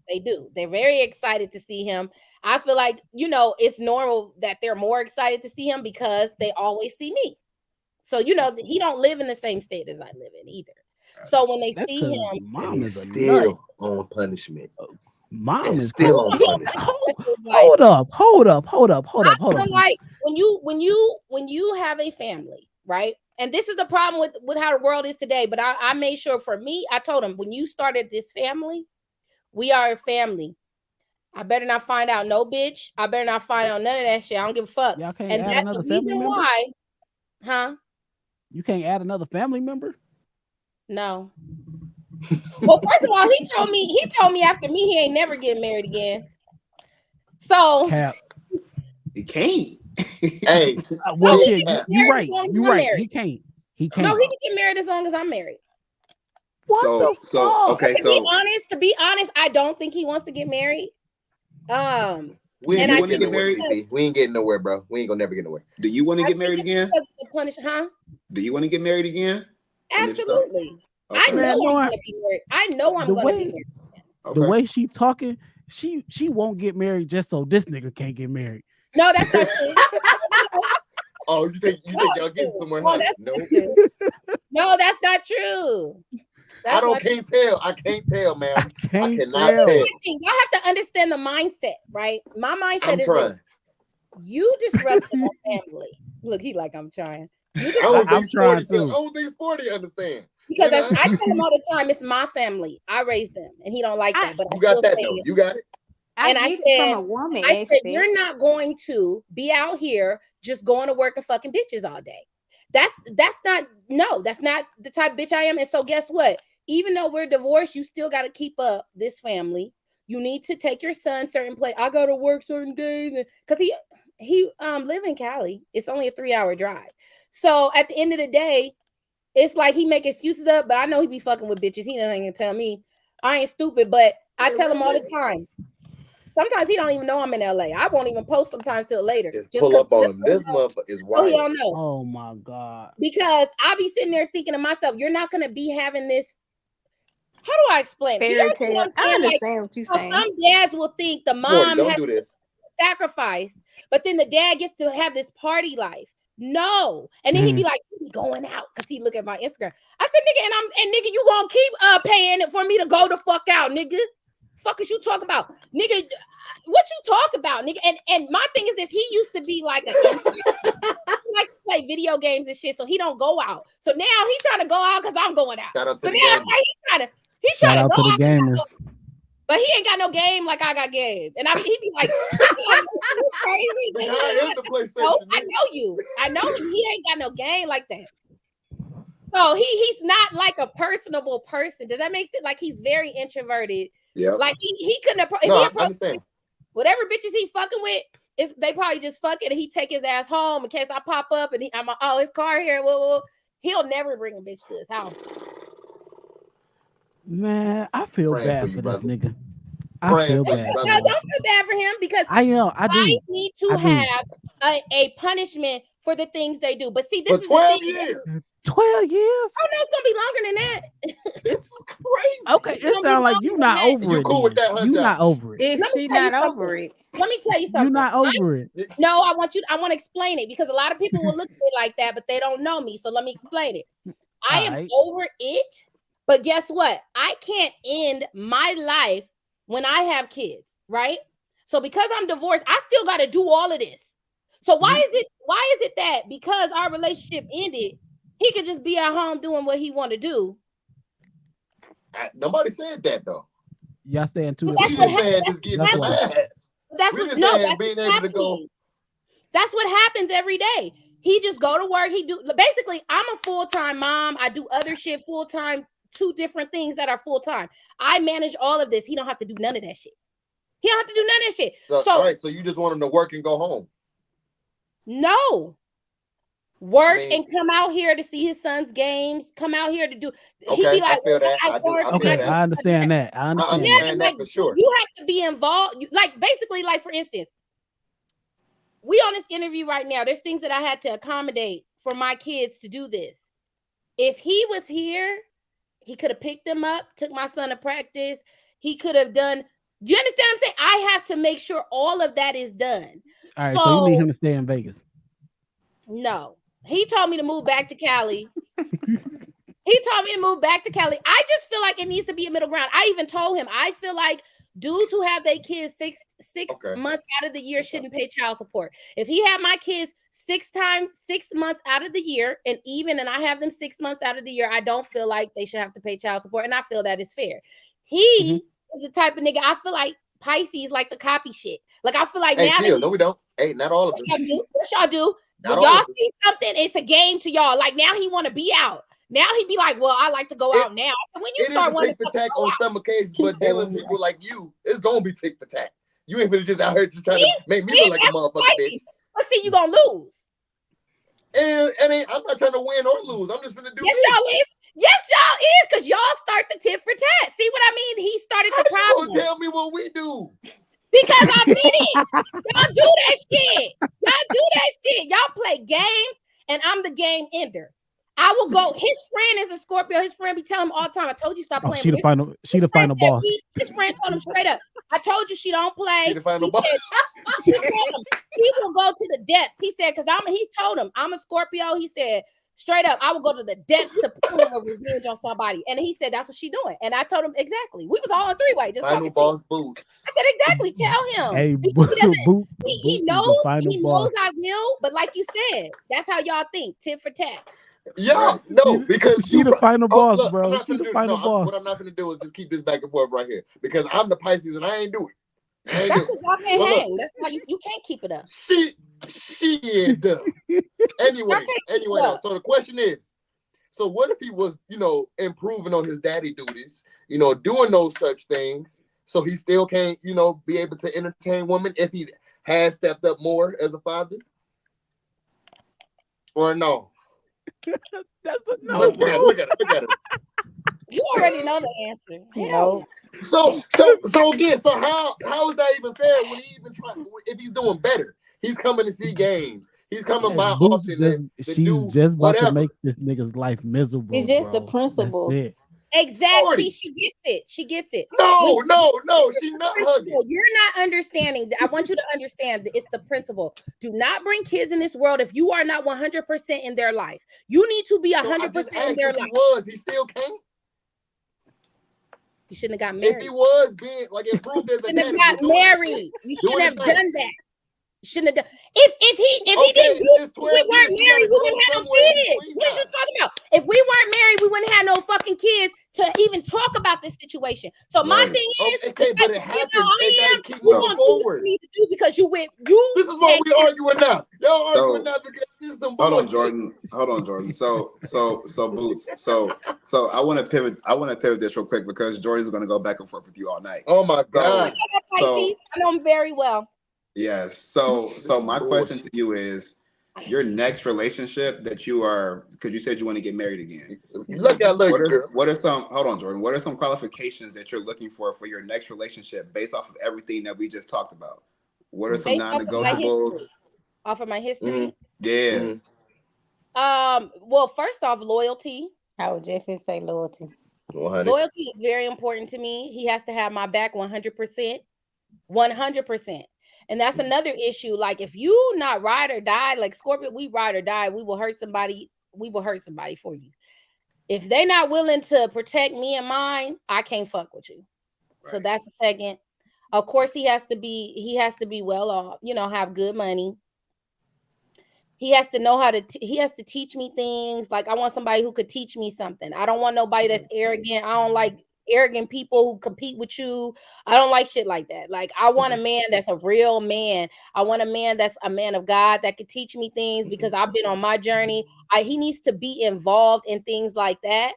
S5: They do. They're very excited to see him. I feel like, it's normal that they're more excited to see him because they always see me. So, he don't live in the same state as I live in either. So when they see him,
S6: mom is
S4: still on punishment.
S6: Mom is
S4: still on punishment.
S6: Hold up.
S5: Like when you have a family, right? And this is the problem with how the world is today. But I made sure for me, I told him, when you started this family, we are a family. I better not find out no bitch. I better not find out none of that shit. I don't give a fuck. And that's the reason why. Huh?
S6: You can't add another family member?
S5: No. Well, first of all, he told me after me, he ain't never getting married again. So
S6: Cap.
S2: He can't.
S4: Hey,
S6: well, shit, you're right. You're right. He can't.
S5: No, he can get married as long as I'm married.
S6: What the fuck?
S2: Okay,
S5: to be honest, I don't think he wants to get married.
S4: We ain't getting nowhere, bro. We ain't gonna never get nowhere.
S2: Do you want to get married again? Do you want to get married again?
S5: Absolutely.
S2: Okay.
S5: I know I'm gonna be married. I know I'm gonna be married.
S6: The way she talking, she won't get married just so this nigga can't get married.
S5: No, that's not true.
S4: Oh, you think y'all getting somewhere?
S5: No, no, that's not true.
S4: I can't tell. I can't tell, man. I cannot tell.
S5: Y'all have to understand the mindset, right? My mindset is
S4: trying.
S5: This. You disrupted my family. Look, he like I'm trying.
S4: I'm trying too. I don't think Sporty understand.
S5: Because I tell him all the time, it's my family. I raised them, and he don't like that. But
S4: you got that though. You got it.
S5: And I said,
S3: from a woman,
S5: I said, you're not going to be out here just going to work and fucking bitches all day. That's not the type of bitch I am. And so guess what? Even though we're divorced, you still got to keep up this family. You need to take your son certain place. I go to work certain days, and because he live in Cali. It's only a 3-hour drive. So at the end of the day, it's like he make excuses up, but I know he be fucking with bitches. He doesn't even tell me. I ain't stupid, but I tell him all the time. Sometimes he don't even know I'm in LA. I won't even post sometimes till later.
S4: Just pull up on him. This motherfucker is wild.
S5: He don't know.
S6: Oh my God.
S5: Because I be sitting there thinking to myself, you're not gonna be having this. How do I explain?
S3: Fairy tale. I understand what you're saying.
S5: Some dads will think the mom has
S4: to
S5: sacrifice, but then the dad gets to have this party life. No, and then he'd be like, "We going out," because he look at my Instagram. I said, "Nigga, and nigga, you gonna keep paying it for me to go the fuck out, nigga? Fuck is you talk about, nigga? What you talk about, nigga?" And my thing is this: he used to be like he like to play video games and shit, so he don't go out. So now he's trying to go out because I'm going out.
S4: Shout out to
S5: so
S4: the
S5: now
S4: gamers.
S5: he's trying to go
S6: the gamers.
S5: But he ain't got no game like I got game. And he be like, crazy. I know you. I know him. He ain't got no game like that. So he's not like a personable person. Does that make sense? Like he's very introverted.
S2: Yeah.
S5: Like he couldn't approach.
S4: I understand.
S5: Whatever bitches he fucking with, they probably just fuck it and he take his ass home in case I pop up and his car here. Well, he'll never bring a bitch to his house.
S6: Man, I feel bad for this nigga.
S4: I
S6: feel bad.
S5: No, don't feel bad for him because
S6: I do.
S5: Need to have a punishment for the things they do. But see, this
S4: for
S5: is
S4: 12
S5: the thing.
S6: years. 12 years?
S5: Oh no, it's gonna be longer than that.
S4: It's crazy.
S6: Okay, it sounds like you're not over it.
S4: You cool with that, huh?
S6: You're not over it.
S3: Is she not over it?
S5: Let me tell you something.
S6: You're not over it.
S5: No, I want to explain it because a lot of people will look at me like that, but they don't know me. So let me explain it. I am over it. But guess what? I can't end my life when I have kids, right? So because I'm divorced, I still got to do all of this. So why is it that because our relationship ended, he could just be at home doing what he want to do?
S4: Nobody said that though.
S6: Y'all staying too.
S4: We just saying just get some ass.
S5: That's
S4: being able to go.
S5: That's what happens every day. He just go to work. Basically, I'm a full-time mom. I do other shit full-time. 2 different things that are full-time. I manage all of this. He don't have to do none of that shit. He don't have to do none of that shit. So
S4: all right, so you just want him to work and go home?
S5: No. Work and come out here to see his son's games. Come out here to do.
S4: Okay, he be like, I feel that.
S6: I understand that. I understand
S4: that for sure.
S5: You have to be involved. Basically, for instance, we on this interview right now. There's things that I had to accommodate for my kids to do this. If he was here, he could have picked them up, took my son to practice. He could have done. Do you understand what I'm saying? I have to make sure all of that is done.
S6: All right, so you need him to stay in Vegas.
S5: No. He told me to move back to Cali. He told me to move back to Cali. I just feel like it needs to be a middle ground. I even told him, I feel like dudes who have their kids six months out of the year shouldn't pay child support. If he had my kids 6 months out of the year, and I have them 6 months out of the year, I don't feel like they should have to pay child support, and I feel that is fair. He is the type of nigga, I feel like Pisces like to copy shit. Like I feel like
S4: no, we don't. Hey, not all of us.
S5: What y'all do? When y'all see something, it's a game to y'all. Like now he want to be out. Now he be like, well, I like to go out now. And when you start wanting
S4: to tick for tack on some occasions, but dealing with people like you, it's gonna be tick for tack. You ain't gonna just out here just trying to make me look like a motherfucker, bitch.
S5: But see, you gonna lose.
S4: And I'm not trying to win or lose. I'm just gonna do.
S5: Yes, y'all is. Yes, y'all is, because y'all start the tit for tat. See what I mean? He started the problem.
S4: You tell me what we do.
S5: Because I'm in it. Y'all do that shit. Y'all play games, and I'm the game ender. I will go. His friend is a Scorpio. His friend be telling him all the time, I told you stop playing.
S6: She the final boss.
S5: His friend told him straight up, I told you she don't play.
S4: She the final boss.
S5: She told him he will go to the depths. He said, because he told him I'm a Scorpio. He said, Straight up, I would go to the depths to pull a revenge on somebody. And he said, that's what she doing. And I told him exactly. We was all on three-way. Just
S4: Final boss Bootz.
S5: I said, exactly. Tell him.
S6: Hey,
S5: He knows I will, but like you said, that's how y'all think. Tit for tat.
S4: Yeah, no, because
S6: she the final boss,
S4: look,
S6: bro. She the final boss.
S4: What I'm not gonna do is just keep this back and forth right here because I'm the Pisces and I ain't do it.
S5: That's because y'all can't hang. That's how you can't keep it up.
S4: Shit. Anyway, so the question is, so what if he was, improving on his daddy duties, doing those such things, so he still can't, be able to entertain women if he has stepped up more as a father? Or no?
S6: That's a no.
S4: Look at it.
S5: You already know the answer.
S1: No.
S4: So again, so how is that even fair when he even trying? If he's doing better, he's coming to see games. He's coming by often.
S6: She's just about to make this nigga's life miserable.
S1: It's just the principle.
S5: Exactly. She gets it.
S4: No. She's not hugging.
S5: You're not understanding. I want you to understand that it's the principle. Do not bring kids in this world if you are not 100% in their life. You need to be 100% in their life.
S4: He still can't.
S5: You shouldn't have got married.
S4: If he was being improved as a
S5: daddy, you shouldn't have got married. You shouldn't have done that. Shouldn't have done. If he didn't we weren't married, we wouldn't have no kids. What are you talking about? If we weren't married, we wouldn't have no fucking kids to even talk about this situation. So my thing is,
S4: but it happened.
S5: You're gonna do what you need to do because you went.
S4: This is what we arguing now. Y'all arguing now because this is some bullshit.
S2: Hold on, Jordan. So Bootz. So I want to pivot. I want to pivot this real quick because Jordan's going to go back and forth with you all night.
S4: Oh my God.
S5: I know him very well.
S2: Yes. So my question to you is, your next relationship that you are, because you said you want to get married again.
S4: What
S2: are some? Hold on, Jordan. What are some qualifications that you're looking for your next relationship based off of everything that we just talked about? What are some non-negotiables?
S5: Off of my history.
S2: Yeah.
S5: Well, first off, loyalty.
S1: I would definitely say loyalty.
S4: 100.
S5: Loyalty is very important to me. He has to have my back 100%. 100%. And that's another issue. Like if you not ride or die, like Scorpio, we ride or die. We will hurt somebody. We will hurt somebody for you. If they're not willing to protect me and mine, I can't fuck with you. Right. So that's the second. Of course, he has to be well off, have good money. He has to know how to, he has to teach me things. Like I want somebody who could teach me something. I don't want nobody that's arrogant. I don't like arrogant people who compete with you. I don't like shit like that. Like I want a man that's a real man. I want a man that's a man of God that could teach me things because I've been on my journey. He needs to be involved in things like that.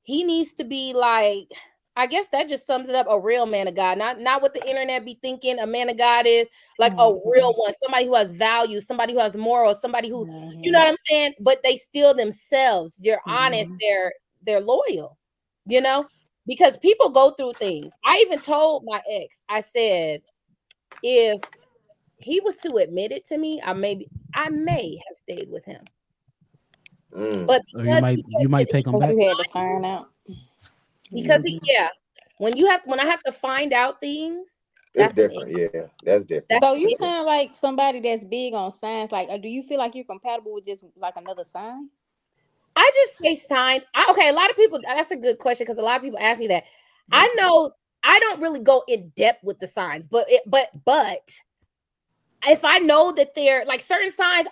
S5: He needs to be like, I guess that just sums it up, a real man of God. Not what the internet be thinking a man of God is, like a real one, somebody who has values, somebody who has morals, somebody who, you know what I'm saying? But they still themselves. They're honest, they're loyal, because people go through things. I even told my ex, I said, if he was to admit it to me, I may have stayed with him. But
S6: you might take him back.
S1: You had to find out.
S5: Because when I have to find out things,
S4: that's different. Yeah, that's different.
S1: So you sound like somebody that's big on signs. Like, do you feel like you're compatible with just like another sign?
S5: I just say signs. A lot of people, that's a good question because a lot of people ask me that. I know I don't really go in depth with the signs, but if I know that they're like certain signs,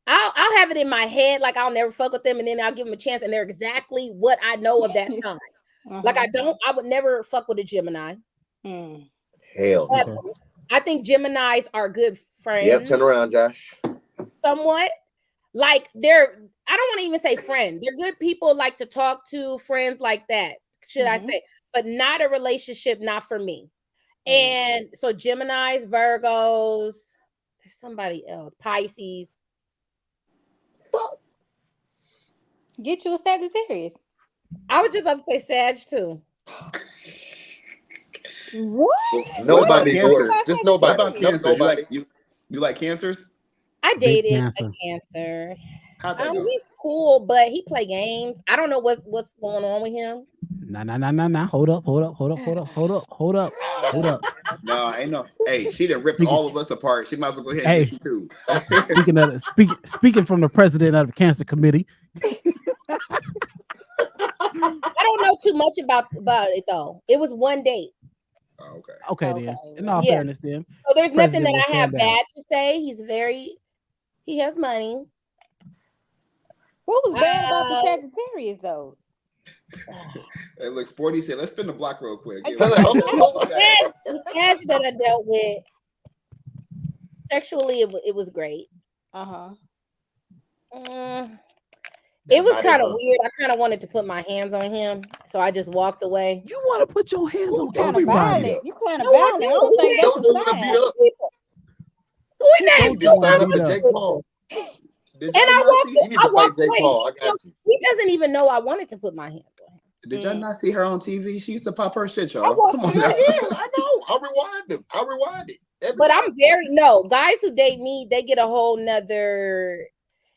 S5: I'll have it in my head, like I'll never fuck with them, and then I'll give them a chance, and they're exactly what I know of that sign. Like I would never fuck with a Gemini.
S4: Hell no.
S5: I think Geminis are good friends.
S4: Yep, turn around, Josh.
S5: Somewhat. Like I don't want to even say friend. They're good people, like to talk to, friends like that, should I say, but not a relationship, not for me. And so Geminis, Virgos, there's somebody else, Pisces.
S1: Get you a Sagittarius.
S5: I was just about to say Sag too.
S1: What?
S4: Nobody. Just nobody.
S2: What about Cancer?
S4: Nobody.
S2: You like Cancers?
S5: I dated a Cancer.
S2: How'd that go?
S5: He's cool, but he play games. I don't know what's going on with him.
S6: Nah. Hold up.
S2: No, ain't no. Hey, she done ripped all of us apart. She might as well go ahead and
S6: Hey,
S2: get you too.
S6: speaking from the president of the cancer committee.
S5: I don't know too much about it though. It was one date.
S2: Oh, okay.
S6: Okay, then. In all fairness, then.
S5: So there's nothing that
S6: President will
S5: I have
S6: stand down.
S5: bad to say. He has money.
S1: What was bad about the Sagittarius though?
S2: Hey, look, Sporty said, let's spin the block real quick.
S5: The Sag that I dealt with sexually, it was great. It was kind of weird. I kind of wanted to put my hands on him, so I just walked away.
S6: You want to put your hands on
S1: Kind of
S6: everybody?
S1: violent. You kind of violent. I don't think that's a sign.
S5: Who named you?
S4: Sign up for Jake Paul.
S5: And I walked
S4: Jake
S5: away.
S4: Paul. I got you.
S5: He doesn't even know I wanted to put my hands on him.
S2: Did y'all not see her on TV? She used to pop her shit, y'all.
S4: Come on, I know. I'll rewind them. I'll rewind it.
S5: But I'm guys who date me, they get a whole nother.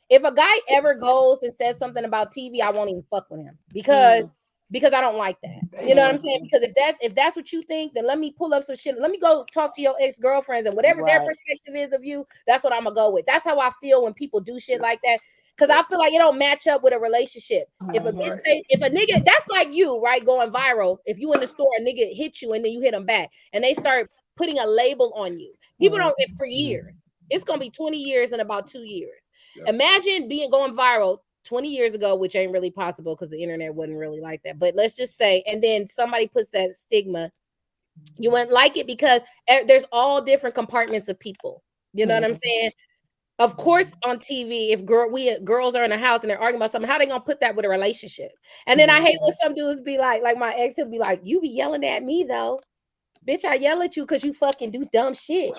S5: If a guy ever goes and says something about TV, I won't even fuck with him because I don't like that. You know what I'm saying? Because if that's what you think, then let me pull up some shit. Let me go talk to your ex-girlfriends and whatever their perspective is of you, that's what I'm gonna go with. That's how I feel when people do shit like that. Because I feel like it don't match up with a relationship. If a bitch if a nigga, that's like you, right? Going viral. If you in the store, a nigga hit you and then you hit them back and they start putting a label on you. People don't get for years. It's gonna be 20 years in about 2 years. Imagine going viral 20 years ago, which ain't really possible because the internet wasn't really like that. But let's just say, and then somebody puts that stigma, you wouldn't like it because there's all different compartments of people. You know what I'm saying? Of course, on TV, if girls are in a house and they're arguing about something, how they gonna put that with a relationship? And then I hate when some dudes be like my ex, he'll be like, "You be yelling at me though, bitch. I yell at you because you fucking do dumb shit."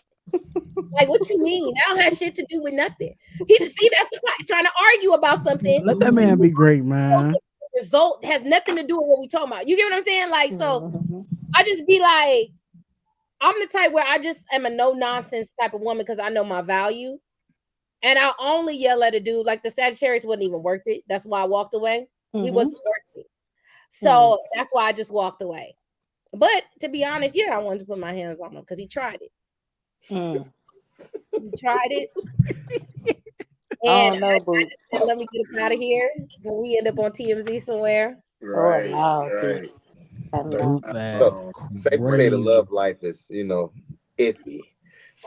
S5: Like, what you mean? That don't have shit to do with nothing. That's the point. Trying to argue about something.
S6: Let that man be great, man.
S5: The result has nothing to do with what we talking about. You get what I'm saying? Like, so I just be like, I'm the type where I just am a no nonsense type of woman because I know my value, and I only yell at a dude. Like the Sagittarius wasn't even worth it. That's why I walked away. He wasn't worth it. So that's why I just walked away. But to be honest, I wanted to put my hands on him because he tried it. He tried it. And I just said, let me get him out of here. But we end up on TMZ somewhere.
S2: Right.
S4: Safe to say the love life is, iffy. You know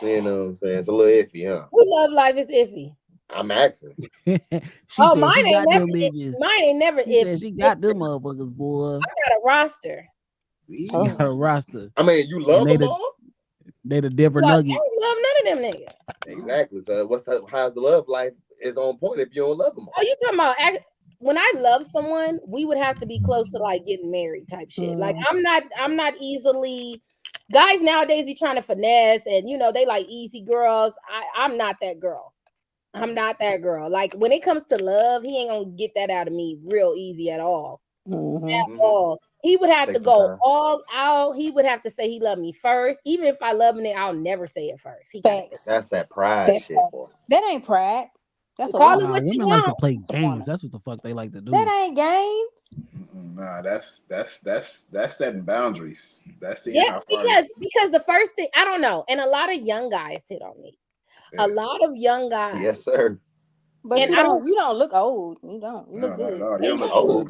S4: what I'm saying? It's a little iffy, huh?
S5: Who love life is iffy?
S4: I'm asking.
S5: Mine ain't never iffy.
S6: She got them motherfuckers, boy.
S5: I got a roster.
S6: You got a roster.
S4: I mean, you love them all?
S6: They the Denver Nuggets.
S5: I don't love none of them niggas.
S4: Exactly. So how's the love life is on point if you don't love them all?
S5: Oh, you talking about when I love someone, we would have to be close to like getting married type shit. Like I'm not easily. Guys nowadays be trying to finesse and they like easy girls. I'm not that girl. I'm not that girl. Like when it comes to love, he ain't gonna get that out of me real easy at all. At all. He would have to go all out. He would have to say he loved me first. Even if I love him, I'll never say it first.
S4: That's that pride shit, boy.
S1: That ain't pride. That's
S5: call it what you want.
S6: Like to play games. That's what the fuck they like to do.
S1: That ain't games.
S2: Nah, that's setting boundaries. That's seeing how far.
S5: Because the first thing, I don't know, and a lot of young guys hit on me. A lot of young guys.
S4: Yes, sir.
S1: But you don't look old. You don't. You look good.
S2: You don't look old.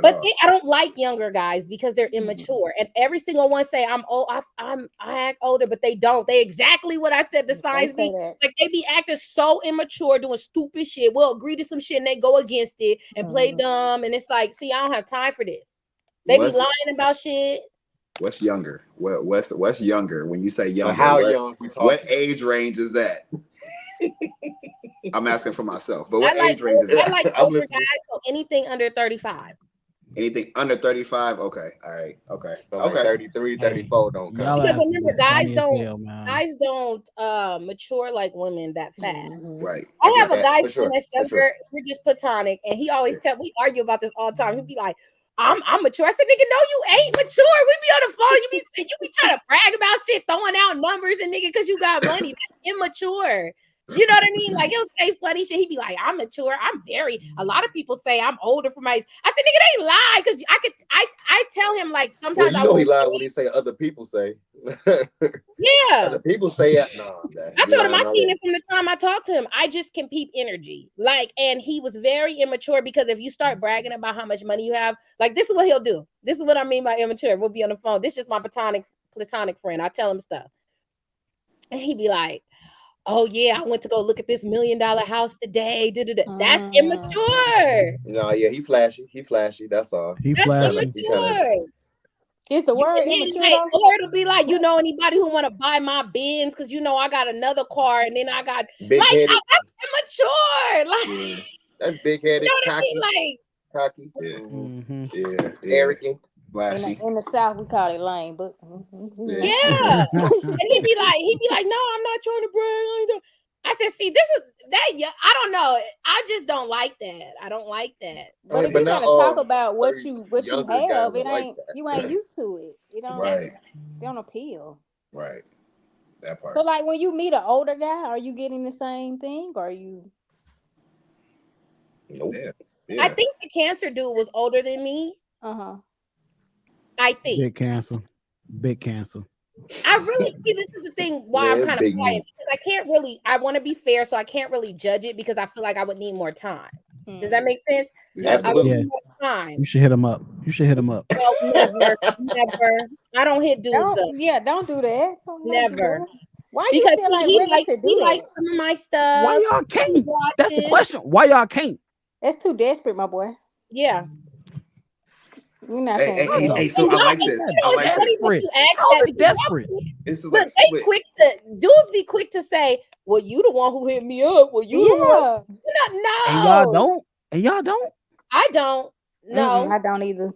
S5: But I don't like younger guys because they're immature, and every single one say I'm old. I act older, but they don't. They exactly what I said. The signs be like they be acting so immature, doing stupid shit. We'll agree to some shit and they go against it and play dumb. And it's like, see, I don't have time for this. They be lying about shit.
S2: What's younger? What's younger when you say younger?
S4: How young?
S2: What age range is that? I'm asking for myself, but what age range is that?
S5: I like older guys, so anything under 35.
S2: Anything under 35? Okay. All right. Okay.
S4: So like 33, 34 don't count.
S5: Because remember, guys don't mature like women that fast.
S2: Right.
S5: I have a guy from that younger, we're just platonic, and he always we argue about this all the time. He'd be like, I'm mature. I said, nigga, no, you ain't mature. We be on the phone. You be trying to brag about shit, throwing out numbers and nigga, because you got money. That's immature. You know what I mean? Like, he'll say funny shit. He'd be like, I'm mature. A lot of people say I'm older for my age. I said, nigga, they lie. Because I tell him, like, sometimes
S4: well, he lied when he say other people say.
S5: Yeah.
S4: Other people say it. No,
S5: I told him I seen it from the time I talked to him. I just can peep energy. Like, and he was very immature because if you start bragging about how much money you have, like, this is what he'll do. This is what I mean by immature. We'll be on the phone. This is just my platonic friend. I tell him stuff. And he'd be like, oh yeah, I went to go look at this $1 million house today. That's immature.
S4: No, yeah, he flashy. That's all.
S5: That's immature.
S1: Is the word immature?
S5: Like, or it'll be like, anybody who want to buy my Benz because I got another car and then I got that's immature. Like,
S4: that's big headed.
S5: You know what I mean? Like
S4: cocky.
S2: Yeah.
S4: Arrogant.
S1: In the South, we call it lame, but
S5: yeah. And he'd be like, no, I'm not trying to brag. I said, see, this is that. Yeah, I don't know. I just don't like that. I don't like that.
S1: But if you're gonna talk about what you have, it ain't you ain't used to it. You don't they don't appeal.
S2: Right. That part.
S1: So like when you meet an older guy, are you getting the same thing or are you?
S4: Nope.
S2: Yeah.
S5: I think the cancer dude was older than me. I think.
S6: Big cancer.
S5: I really see this is the thing why I'm kind of quiet because I can't really. I want to be fair, so I can't really judge it because I feel like I would need more time. Does that make sense?
S4: Absolutely.
S5: I would need more time.
S6: You should hit him up.
S5: No, never. I don't hit dudes up.
S1: Yeah, don't do that.
S5: Never.
S1: Why do you feel like women should do that?
S5: Like some of my stuff.
S6: Why y'all can't? That's the question. Why y'all can't?
S1: That's too desperate, my boy.
S5: Yeah.
S1: We're not saying
S2: hey, so I like this. I like this.
S6: How is it desperate?
S5: Dudes be quick to say, well, you the one who hit me up. Well, you the one. No.
S6: And y'all don't?
S5: I don't. No.
S1: I don't either.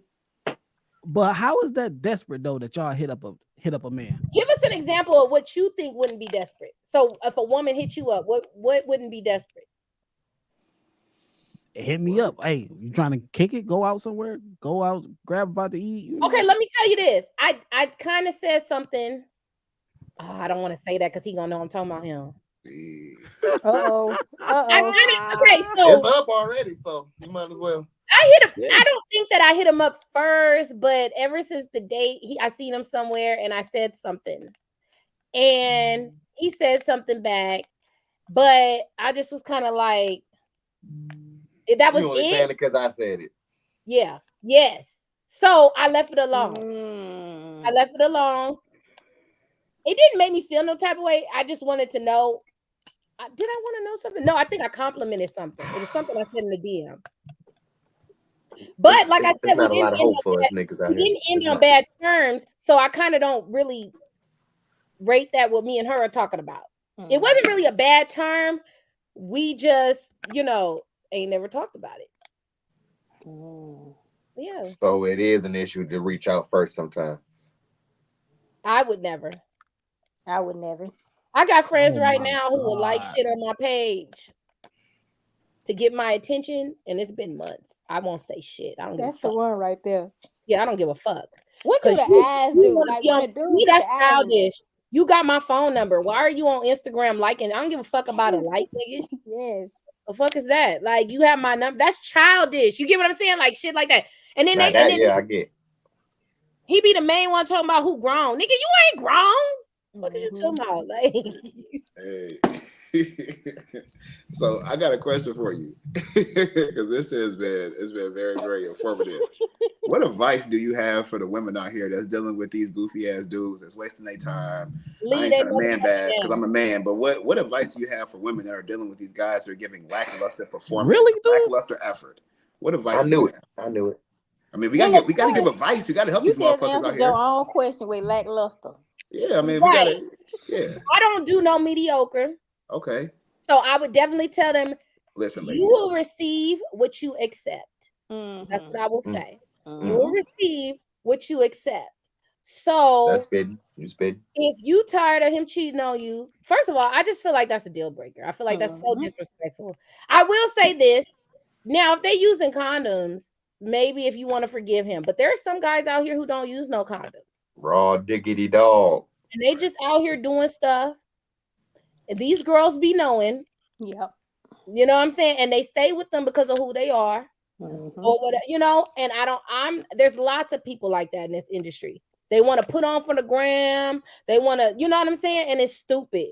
S6: But how is that desperate though that y'all hit up a man?
S5: Give us an example of what you think wouldn't be desperate. So if a woman hit you up, what wouldn't be desperate?
S6: Hit me up. Hey, you trying to kick it? Go out somewhere? Go out, grab about to eat?
S5: Okay, let me tell you this. I kind of said something. Oh, I don't want to say that because he gonna know I'm talking about him.
S1: Uh-oh.
S5: Okay, so
S4: it's up already, so you might as well.
S5: I hit him. I don't think that I hit him up first, but ever since the date, I seen him somewhere and I said something, and he said something back, but I just was kind of like, that was
S4: you only saying it because I said it.
S5: Yeah. Yes. So I left it alone. I left it alone. It didn't make me feel no type of way. I just wanted to know. Did I want to know something? No, I think I complimented something. It was something I said in the DM. But like I said, we didn't end on bad terms. So I kind of don't really rate that what me and her are talking about. It wasn't really a bad term. We just, ain't never talked about it. Yeah.
S4: So it is an issue to reach out first sometimes.
S5: I would never.
S1: I
S5: got friends right now who will like shit on my page to get my attention, and it's been months. I won't say shit. I don't give a fuck.
S1: That's the one right there.
S5: Yeah, I don't give a fuck.
S1: What do the eyes do? Like when a dude
S5: that's childish. You got my phone number. Why are you on Instagram liking? I don't give a fuck about a like, nigga.
S1: Yes.
S5: The fuck is that? Like, you have my number. That's childish. You get what I'm saying? Like shit like that. And then
S4: I get.
S5: He be the main one talking about who grown. Nigga, you ain't grown. What are you talking about? Like,
S2: hey. So I got a question for you. Because this has been very, very informative. What advice do you have for the women out here that's dealing with these goofy ass dudes that's wasting their time? I ain't trying to man bash because I'm a man, but what advice do you have for women that are dealing with these guys that are giving lackluster performance, lackluster effort? What advice?
S4: I knew it.
S2: I mean, we gotta give advice. We gotta help these motherfuckers out here.
S1: Your own question with lackluster.
S2: Yeah, I mean, we gotta. Yeah.
S5: I don't do no mediocre.
S2: Okay.
S5: So I would definitely tell them,
S2: listen, ladies,
S5: you will receive what you accept. That's what I will say. You will receive what you accept. So
S4: that's good. You spit.
S5: If you tired of him cheating on you, first of all, I just feel like that's a deal breaker. I feel like that's so disrespectful. I will say this. Now, if they using condoms, maybe if you want to forgive him, but there are some guys out here who don't use no condoms.
S4: Raw diggity dog.
S5: And they just out here doing stuff. These girls be knowing.
S1: Yep.
S5: You know what I'm saying? And they stay with them because of who they are.
S1: Mm-hmm.
S5: Or whatever, you know, and there's lots of people like that in this industry. They want to put on for the gram. They want to, you know what I'm saying? And it's stupid.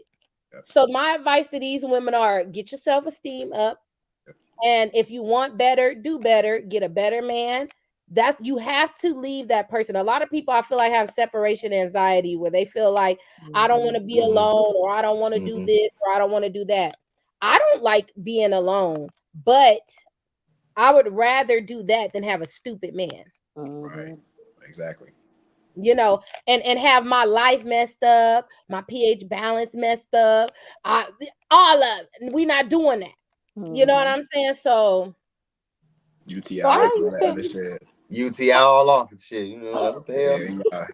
S5: Yep. So my advice to these women are get your self-esteem up. Yep. And if you want better, do better, get a better man. You have to leave that person. A lot of people I feel like have separation anxiety where they feel like I don't want to be alone, or I don't want to do this, or I don't want to do that. I don't like being alone, but I would rather do that than have a stupid man.
S2: Right. Exactly.
S5: You know, and have my life messed up, my pH balance messed up. We not doing that. You know what I'm saying? So
S2: UTI, all that other shit.
S4: UTI all off and shit. You know what the hell?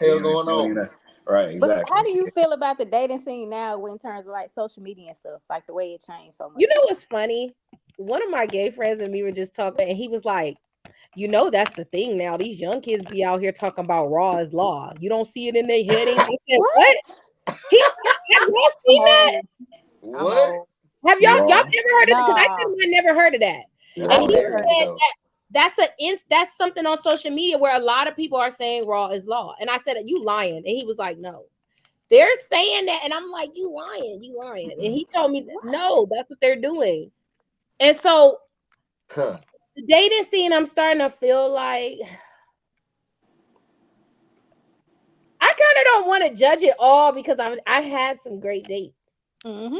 S2: Hell going on. Right, exactly.
S1: But how do you feel about the dating scene now in terms of like social media and stuff, like the way it changed so much?
S5: You know what's funny? One of my gay friends and me were just talking, and he was like, you know, that's the thing now. These young kids be out here talking about raw is law. You don't see it in their heading. I said, what? Have y'all seen that?
S4: What?
S5: Have y'all never heard of it? Because I never heard of that. And he said that's something on social media where a lot of people are saying raw is law. And I said, you lying. And he was like, no. They're saying that. And I'm like, you lying. And he told me, no, that's what they're doing. And so the dating scene, I'm starting to feel like I kind of don't want to judge it all because I had some great dates. Mm-hmm.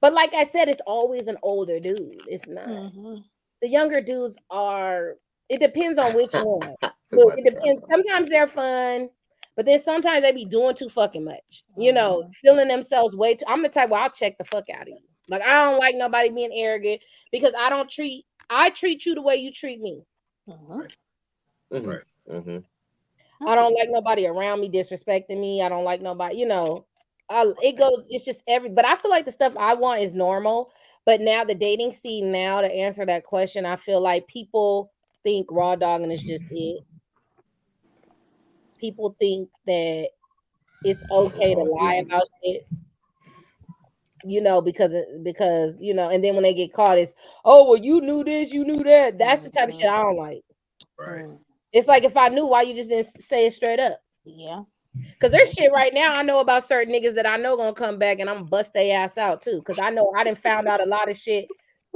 S5: But like I said, it's always an older dude. It's not. Mm-hmm. The younger dudes are, it depends on which one. Look, it depends. Sometimes they're fun, but then sometimes they be doing too fucking much. You know, feeling themselves way too. I'm the type where I'll check the fuck out of you. Like, I don't like nobody being arrogant because I treat you the way you treat me. Mm-hmm.
S2: Right. Mm-hmm.
S5: I don't like nobody around me disrespecting me. I don't like nobody, you know, it's just but I feel like the stuff I want is normal. But now the dating scene now, to answer that question, I feel like people think raw dogging is just it. People think that it's okay to lie about shit. You know, because you know, and then when they get caught, it's well, you knew this, you knew that. That's the type of shit I don't like.
S2: Right.
S5: It's like if I knew, why you just didn't say it straight up?
S1: Yeah.
S5: Because there's shit right now I know about certain niggas that I know gonna come back and I'm gonna bust their ass out too. Because I know I done found out a lot of shit.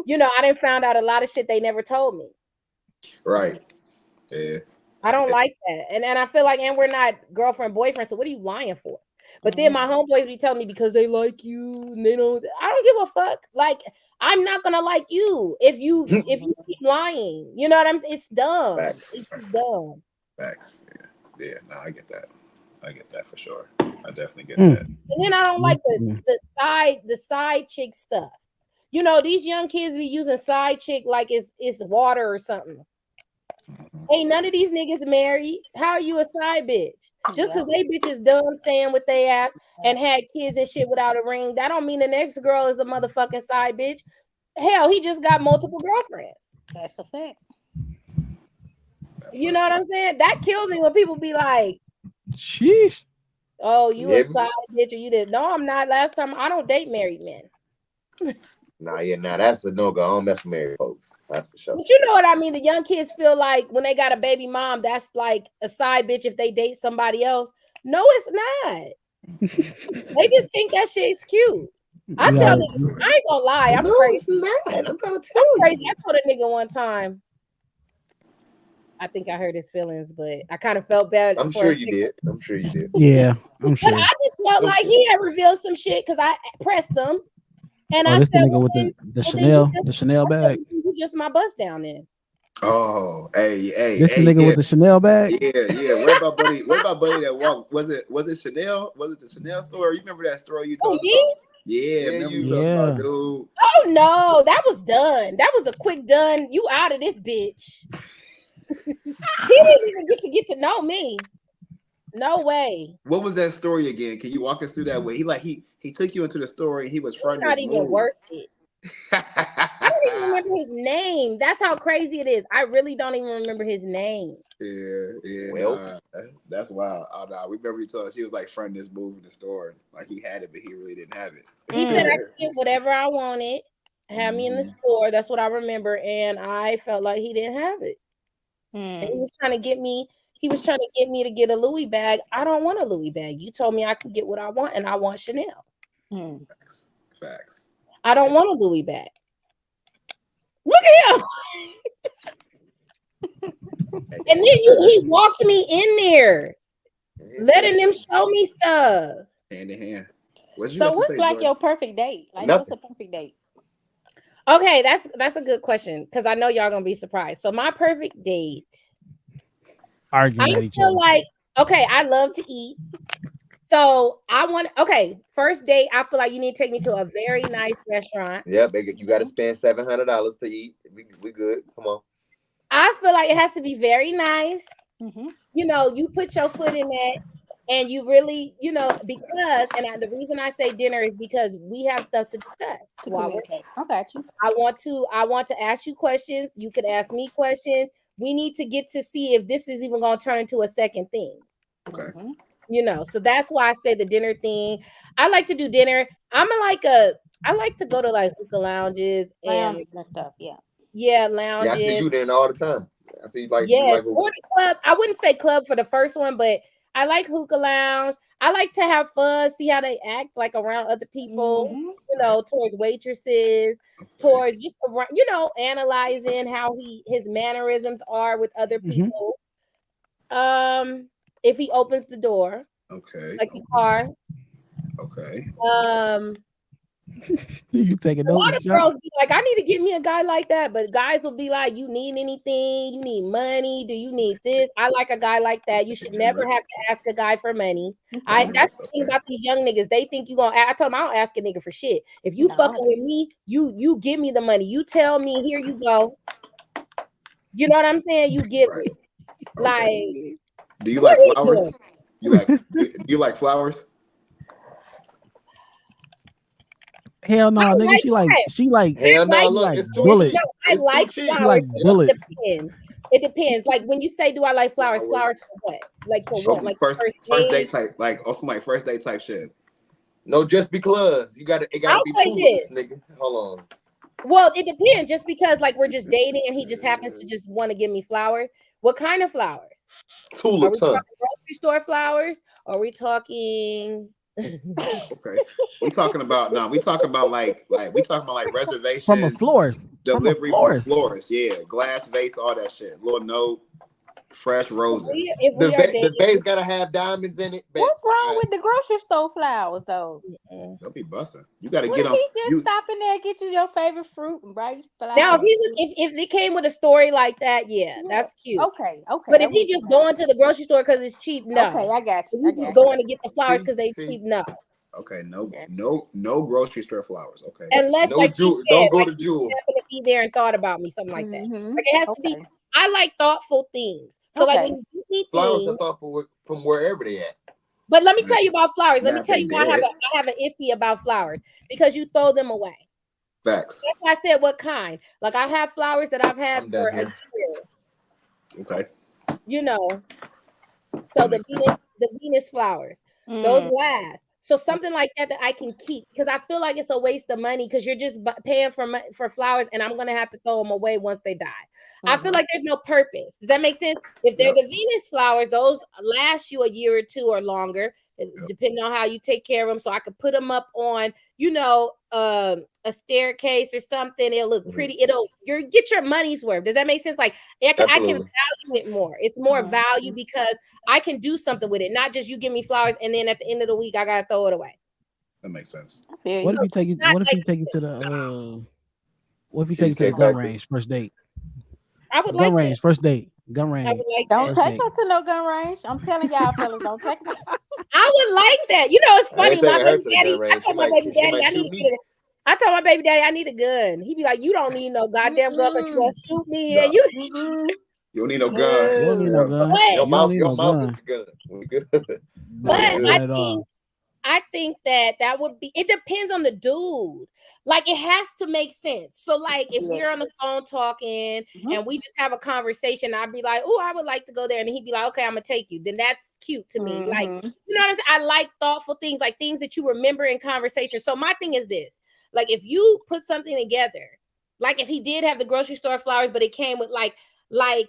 S5: You know, I done found out a lot of shit they never told me.
S2: Right. Yeah.
S5: I don't like that. And I feel like, and we're not girlfriend, boyfriend. So what are you lying for? But then my homeboys be telling me because they like you and they don't. I don't give a fuck. Like, I'm not gonna like you if you keep lying. You know what I'm saying? It's dumb.
S4: Facts.
S5: It's dumb.
S2: Facts. Yeah. No, I get that. I get that for sure. I definitely get that.
S5: And then I don't like the side chick stuff. You know, these young kids be using side chick like it's water or something. Ain't none of these niggas married. How are you a side bitch? Just because they bitches done staying with their ass and had kids and shit without a ring, that don't mean the next girl is a motherfucking side bitch. Hell, he just got multiple girlfriends.
S1: That's a fact.
S5: You know what I'm saying? That kills me when people be like,
S6: sheesh.
S5: Oh, you a side bitch or you did. No, I'm not. Last time I don't date married men.
S4: Nah, that's a no-go. I don't mess with married folks. That's for sure.
S5: But you know what I mean? The young kids feel like when they got a baby mom, that's like a side bitch if they date somebody else. No, it's not. They just think that shit's cute. I tell them, I ain't gonna lie, I'm crazy.
S4: I'm trying to tell you.
S5: Crazy. I told a nigga one time. I think I hurt his feelings, but I kind of felt bad.
S4: I'm sure you did.
S6: Yeah, I'm sure.
S5: But I just felt like he had revealed some shit because I pressed him. And I
S6: this
S5: said,
S6: the nigga with the Chanel bag.
S5: You just my bust down there.
S2: Oh, hey.
S6: This the nigga with the Chanel bag?
S2: Yeah. What about buddy that walked? Was it Chanel? Was it the Chanel store? You remember that story you told us about? Yeah, remember you told us about, dude?
S5: Oh no, that was done. That was a quick done. You out of this bitch. He didn't even get to know me. No way.
S2: What was that story again? Can you walk us through that way? He took you into the story and he was fronting.
S5: Not even worth it. I don't even remember his name. That's how crazy it is. I really don't even remember his name.
S2: Yeah.
S4: Well,
S2: That's wild. Oh, no, we remember you told us he was like fronting this move in the store, like he had it, but he really didn't have it.
S5: He said I could get whatever I wanted. Have me in the store. That's what I remember, and I felt like he didn't have it. And he was trying to get me. He was trying to get me to get a Louis bag. I don't want a Louis bag. You told me I could get what I want, and I want Chanel.
S2: Facts.
S5: I don't want a Louis bag. Look at him. And then he walked me in there, letting them show me stuff.
S2: Hand in hand.
S1: So what's like your perfect date? Like what's a perfect date?
S5: Okay, that's a good question because I know y'all gonna be surprised. So my perfect date.
S6: Arguing at each other.
S5: Like, okay, I love to eat. So first date, I feel like you need to take me to a very nice restaurant.
S4: Yeah, you got to spend $700 to eat. We good. Come on.
S5: I feel like it has to be very nice. You know, you put your foot in that, and you really, you know, because, the reason I say dinner is because we have stuff to discuss.
S1: To communicate. I got you.
S5: I want to ask you questions. You could ask me questions. We need to get to see if this is even going to turn into a second thing.
S2: Okay.
S5: You know, so that's why I say the dinner thing. I like to do dinner. I like to go to like hookah lounges and
S1: stuff. Yeah.
S5: Yeah, lounges.
S4: Yeah, I see you there all the time. I see you like
S5: or the club. I wouldn't say club for the first one, but I like hookah lounge. I like to have fun, see how they act like around other people, you know, towards waitresses, towards just around, you know, analyzing how his mannerisms are with other people. If he opens the door, like the car.
S6: You take a
S5: lot of girls be like, I need to get me a guy like that, but guys will be like, you need anything? You need money? Do you need this? I like a guy like that. You should never have to ask a guy for money. That's the thing about these young niggas. They think you gonna. I told them I don't ask a nigga for shit. If you fucking with me, you give me the money. You tell me, here you go. You know what I'm saying? You give it. Like,
S2: do you like flowers? Do you like flowers?
S6: Hell no, nigga. She like
S4: hell no. Look, it's too
S6: bullet.
S5: No, I like
S4: cheap.
S5: flowers.
S6: Like bullets.
S5: It depends. Like when you say, do I like flowers? Flowers for what? Like for what? Like
S2: first date type. Like also like first date type shit.
S4: No, just because it gotta be tulips, nigga. Hold on.
S5: Well, it depends. Just because like we're just dating and he just happens to just want to give me flowers. What kind of flowers?
S4: Tulips.
S5: Are we talking grocery store flowers? Are we talking?
S2: Okay, we talking about like reservations
S6: from a florist,
S2: delivery from florist. Yeah, glass vase, all that shit. Little note, fresh roses.
S4: The vase gotta have diamonds in it.
S1: What's wrong with the grocery store flowers though?
S2: They'll be busting. You gotta
S1: get them. He just stop in there, get you your favorite fruit and bright flowers.
S5: Now, if it came with a story like that, yeah, that's cute.
S1: Okay.
S5: But if he just going to the grocery store because it's cheap, no.
S1: Okay, I got you.
S5: If he's going to get the flowers because they cheap, no.
S2: Okay, no grocery store flowers. Okay,
S5: unless
S4: no
S5: like she said,
S4: don't go
S5: like
S4: to Jewel.
S5: Happened to be there and thought about me, something like that. Like it has to be. I like thoughtful things. So like when you eat
S4: flowers are thoughtful from wherever they at.
S5: But let me tell you about flowers. Let me tell you why I have an iffy about flowers because you throw them away.
S2: Facts.
S5: That's why I said what kind. Like I have flowers that I've had for a year.
S2: Okay.
S5: You know, so the Venus flowers, those last. So something like that I can keep because I feel like it's a waste of money because you're just paying for flowers and I'm gonna have to throw them away once they die. I feel like there's no purpose. Does that make sense? If they're the Venus flowers, those last you a year or two or longer, depending on how you take care of them. So I could put them up on, you know, a staircase or something. It'll look pretty. You get your money's worth. Does that make sense? Like I can value it more. It's more value because I can do something with it. Not just you give me flowers and then at the end of the week I gotta throw it away.
S2: That makes sense.
S6: What if you take it? What if you take it to the? What if you take it to the gun range first date?
S5: I would
S6: gun range first date. Gun range.
S5: I would like
S1: don't take her to no gun range. I'm telling y'all, fellas, don't take her.
S5: I would like that. You know, it's funny. My baby daddy. I told my baby daddy I need a gun. He be like, "You don't need no goddamn gun, but you gonna shoot me and you."
S2: You don't need no gun.
S6: You don't need no gun.
S4: Your mouth is good.
S5: But I think I think that would be, it depends on the dude. Like, it has to make sense. So, like, if we're on the phone talking and we just have a conversation, I'd be like, oh, I would like to go there. And he'd be like, okay, I'm going to take you. Then that's cute to me. Like, you know what I'm saying? I like thoughtful things, like things that you remember in conversation. So my thing is this, like, if you put something together, like if he did have the grocery store flowers, but it came with like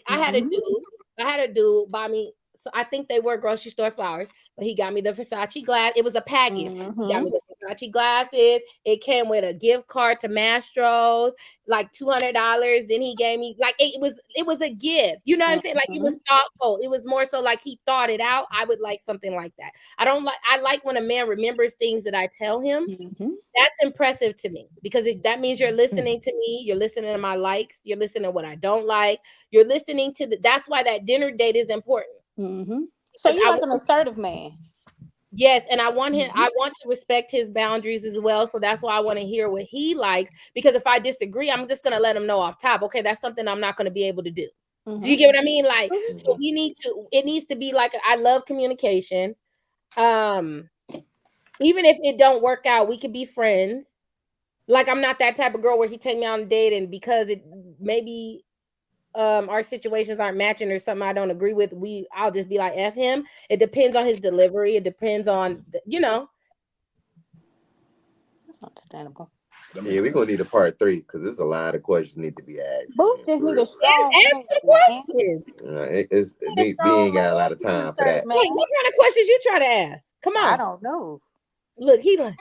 S5: I had a dude buy me, so I think they were grocery store flowers, but he got me the Versace glass. It was a package. He got me the Versace glasses. It came with a gift card to Mastro's, like $200. Then he gave me, like, it was a gift. You know what I'm saying? Like, it was thoughtful. It was more so like he thought it out. I would like something like that. I like when a man remembers things that I tell him. That's impressive to me, because that means you're listening to me. You're listening to my likes. You're listening to what I don't like. You're listening to that's why that dinner date is important.
S1: So you're like an assertive man.
S5: Yes, and I want him. I want to respect his boundaries as well. So that's why I want to hear what he likes. Because if I disagree, I'm just gonna let him know off top. Okay, that's something I'm not gonna be able to do. Do you get what I mean? Like, so we need to. It needs to be like, I love communication. Even if it don't work out, we could be friends. Like, I'm not that type of girl where he take me on a date and because it maybe our situations aren't matching or something I don't agree with, I'll just be like, F him. It depends on his delivery. It depends on,
S1: That's understandable.
S7: Yeah, we're gonna need a part 3 because there's a lot of questions need to be asked.
S1: Bootz just need a strong
S5: ask the questions.
S7: We ain't got a lot of time for that.
S5: Wait, what kind of questions you try to ask? Come on.
S1: I don't know.
S5: Look, he like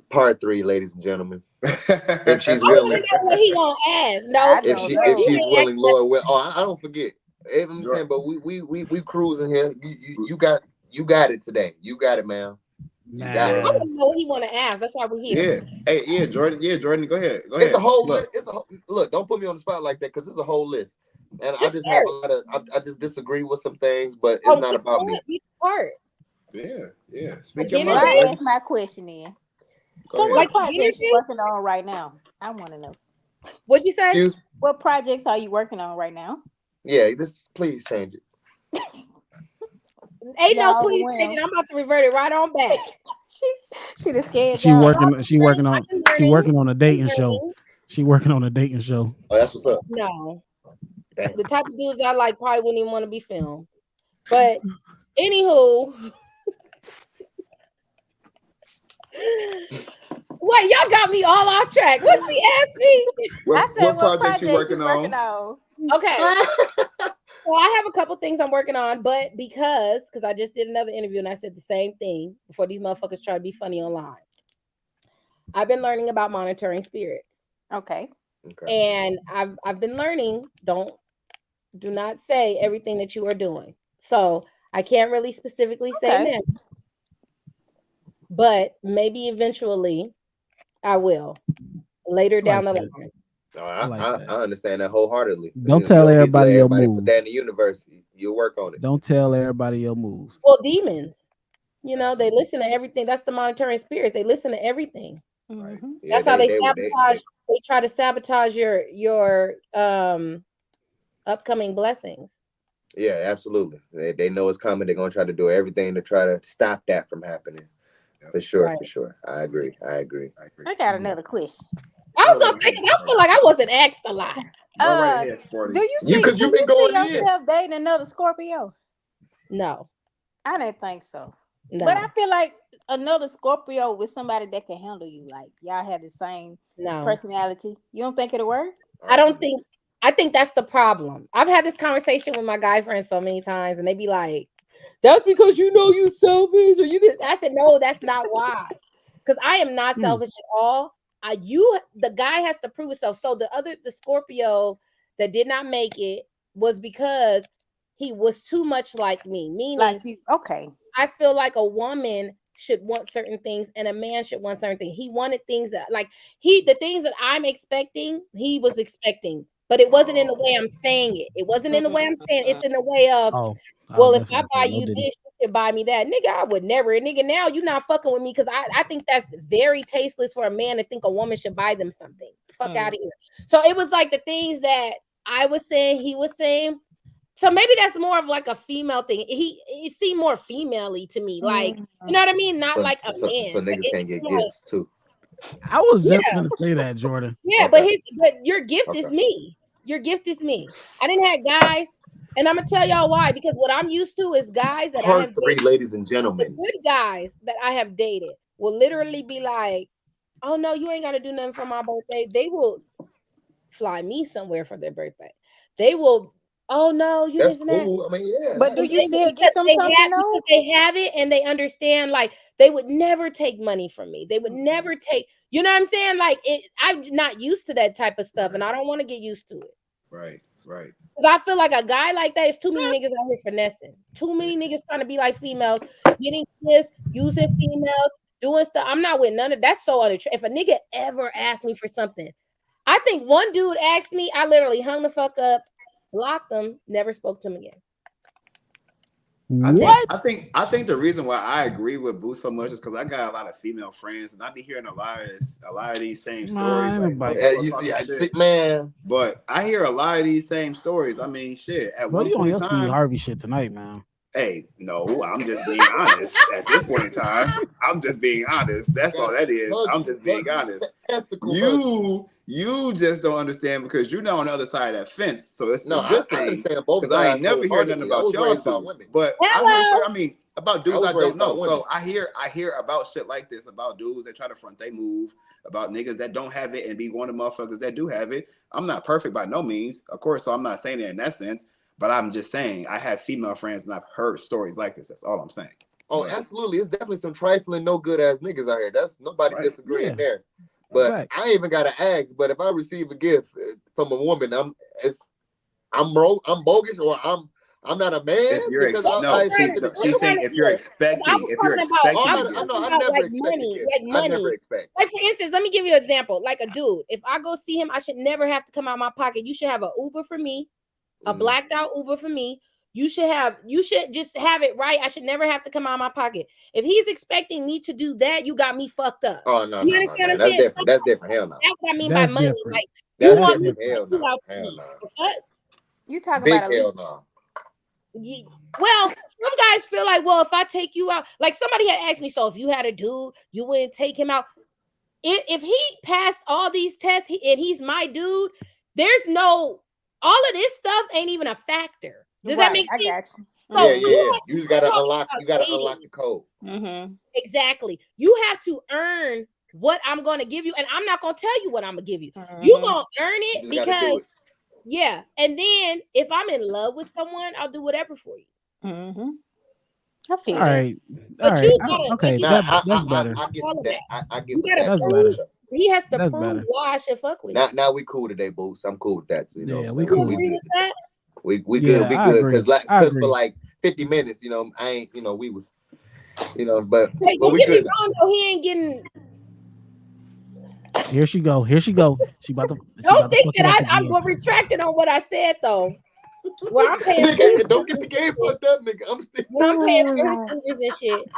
S7: part 3, ladies and gentlemen. If she's willing,
S5: I know what he gonna ask. No,
S7: if she's willing, Lord will. Oh, I don't forget. I'm saying, but we cruising here. You got it today. You got it, man.
S5: I don't know what he want to ask. That's why we're here.
S2: Jordan. Jordan, go ahead.
S7: It's a whole list. Look. Don't put me on the spot like that, because it's a whole list, and I just have a lot of. I just disagree with some things, but it's not about me.
S5: Each part.
S2: Yeah. Speak your mind.
S1: Ask my question in. So what projects are you working on right now? I want to know.
S5: What'd you say?
S1: What projects are you working on right now?
S7: Yeah, please change it.
S5: Ain't no please change it. I'm about to revert it right on back.
S1: she just scared.
S6: She working on a dating show. She working on a dating show.
S7: Oh, that's what's up.
S5: No. The type of dudes I like probably wouldn't even want to be filmed. But anywho. Wait, y'all got me all off track. What she asked me?
S2: What project you working on?
S5: Okay. Well, I have a couple things I'm working on, but because I just did another interview and I said the same thing before these motherfuckers try to be funny online. I've been learning about monitoring spirits.
S1: Okay.
S5: And I've been learning, do not say everything that you are doing. So I can't really specifically say that. But maybe eventually I will later down the line.
S7: No, I understand that wholeheartedly.
S6: Don't tell everybody your moves.
S7: Put that in the universe. You'll work on it.
S6: Don't tell everybody your moves.
S5: Well, demons, they listen to everything. That's the monitoring spirits. They listen to everything.
S7: Right.
S5: That's how they sabotage. They try to sabotage your upcoming blessings.
S7: Yeah, absolutely. They know it's coming. They're gonna try to do everything to try to stop that from happening. For sure. I agree.
S1: I got another question.
S5: I was gonna say, I feel like I wasn't asked a lot.
S1: Do you see yourself dating another Scorpio?
S5: No,
S1: I didn't think so.
S5: No.
S1: But I feel like another Scorpio with somebody that can handle you, like y'all have the same personality. You don't think it'll work?
S5: I think that's the problem. I've had this conversation with my guy friends so many times, and they be like, "That's because you selfish," or I said, "No, that's not why." Because I am not selfish at all. The guy has to prove himself. So the Scorpio that did not make it was because he was too much like me. Meaning, I feel like a woman should want certain things and a man should want certain things. He wanted things that the things that I'm expecting, he was expecting, but it wasn't in the way I'm saying it. It wasn't in the way I'm saying it. It's in the way of, if I buy you this, you should buy me that. Nigga, I would never. Nigga, now you're not fucking with me because I think that's very tasteless for a man to think a woman should buy them something. Fuck out of here. So it was like the things that I was saying, he was saying, So maybe that's more of like a female thing. It seemed more female-y to me. Like, you know what I mean? Not like a man.
S7: So niggas can't get gifts too.
S6: I was just gonna say that, Jordan.
S5: Yeah, okay. but your gift is me. Your gift is me. I didn't have guys, and I'm gonna tell y'all why. Because what I'm used to is guys that I have dated,
S7: ladies and gentlemen.
S5: the good guys that I have dated will literally be like, "Oh no, you ain't gotta do nothing for my birthday." They will fly me somewhere for their birthday. They will. Oh no, you
S7: that's
S5: didn't.
S7: Cool. I mean, yeah.
S1: But do you still get them something
S5: because they have it and they understand? Like they would never take money from me. They would never take. You know what I'm saying? Like I'm not used to that type of stuff, and I don't want to get used to it.
S2: Right.
S5: Because I feel like a guy like that is too many niggas out here finessing. Too many niggas trying to be like females, getting this, using females, doing stuff. I'm not with none of that's so unattractive. If a nigga ever asked me for something, I think one dude asked me, I literally hung the fuck up, blocked them, never spoke to him again.
S2: I think the reason why I agree with Bootz so much is because I got a lot of female friends, and I be hearing a lot of these same stories.
S7: You see, sick man.
S2: But I hear a lot of these same stories. I mean, shit. At one point in time,
S6: Harvey shit tonight, man.
S2: Hey, no, I'm just being honest. At this point in time, I'm just being honest. That's all that is. I'm just being honest. You just don't understand because you're not on the other side of that fence. So it's a good thing. Because I ain't never hear nothing about y'all two. But I mean, about dudes I don't know. So I hear about shit like this, about dudes that try to front they move, about niggas that don't have it and be one of the motherfuckers that do have it. I'm not perfect by no means, of course, so I'm not saying it in that sense. But I'm just saying, I have female friends and I've heard stories like this. That's all I'm saying.
S7: Oh, absolutely. It's definitely some trifling, no good ass niggas out here. That's nobody disagreeing there. But I ain't even gotta ask. But if I receive a gift from a woman, I'm bogus or I'm not a man.
S2: If you're she's saying if you're expecting,
S5: I never expect. Like for instance, let me give you an example. Like a dude, if I go see him, I should never have to come out of my pocket. You should have an Uber for me. A blacked out Uber for me. You should just have it right. I should never have to come out of my pocket. If he's expecting me to do that, you got me fucked up.
S7: Oh no, do you understand what I'm saying? That's different. Hell no.
S5: That's what I mean by money. Like you want me
S7: to
S5: no.
S1: You talking
S7: big
S1: about a
S7: hell no.
S5: Well, some guys feel like, well, if I take you out, like somebody had asked me, so if you had a dude, you wouldn't take him out. If he passed all these tests and he's my dude, there's no. All of this stuff ain't even a factor. Does that make sense?
S7: So yeah. You just gotta unlock. You gotta unlock the code.
S5: Mm-hmm. Exactly. You have to earn what I'm gonna give you, and I'm not gonna tell you what I'm gonna give you. Mm-hmm. You gonna earn it because And then if I'm in love with someone, I'll do whatever for you.
S1: Mm-hmm. I feel
S6: all right.
S5: You gotta,
S6: okay, that's better.
S7: I get that. I get
S5: that.
S6: That's better.
S5: He has to prove why I should fuck with you.
S7: Now we cool today, Bootz. I'm cool with that. You know,
S6: yeah, we cool.
S5: You agree with that?
S7: We good. We good because for like 50 minutes, you know, I ain't, you know, we was, you know, but we good.
S5: Wrong, though, he ain't getting.
S6: Here she go. She about to.
S5: Don't think that I'm gonna retract it on what I said though. Well, I'm paying.
S7: Nigga, don't get the game fucked up, nigga. I'm
S5: paying for his fingers and shit.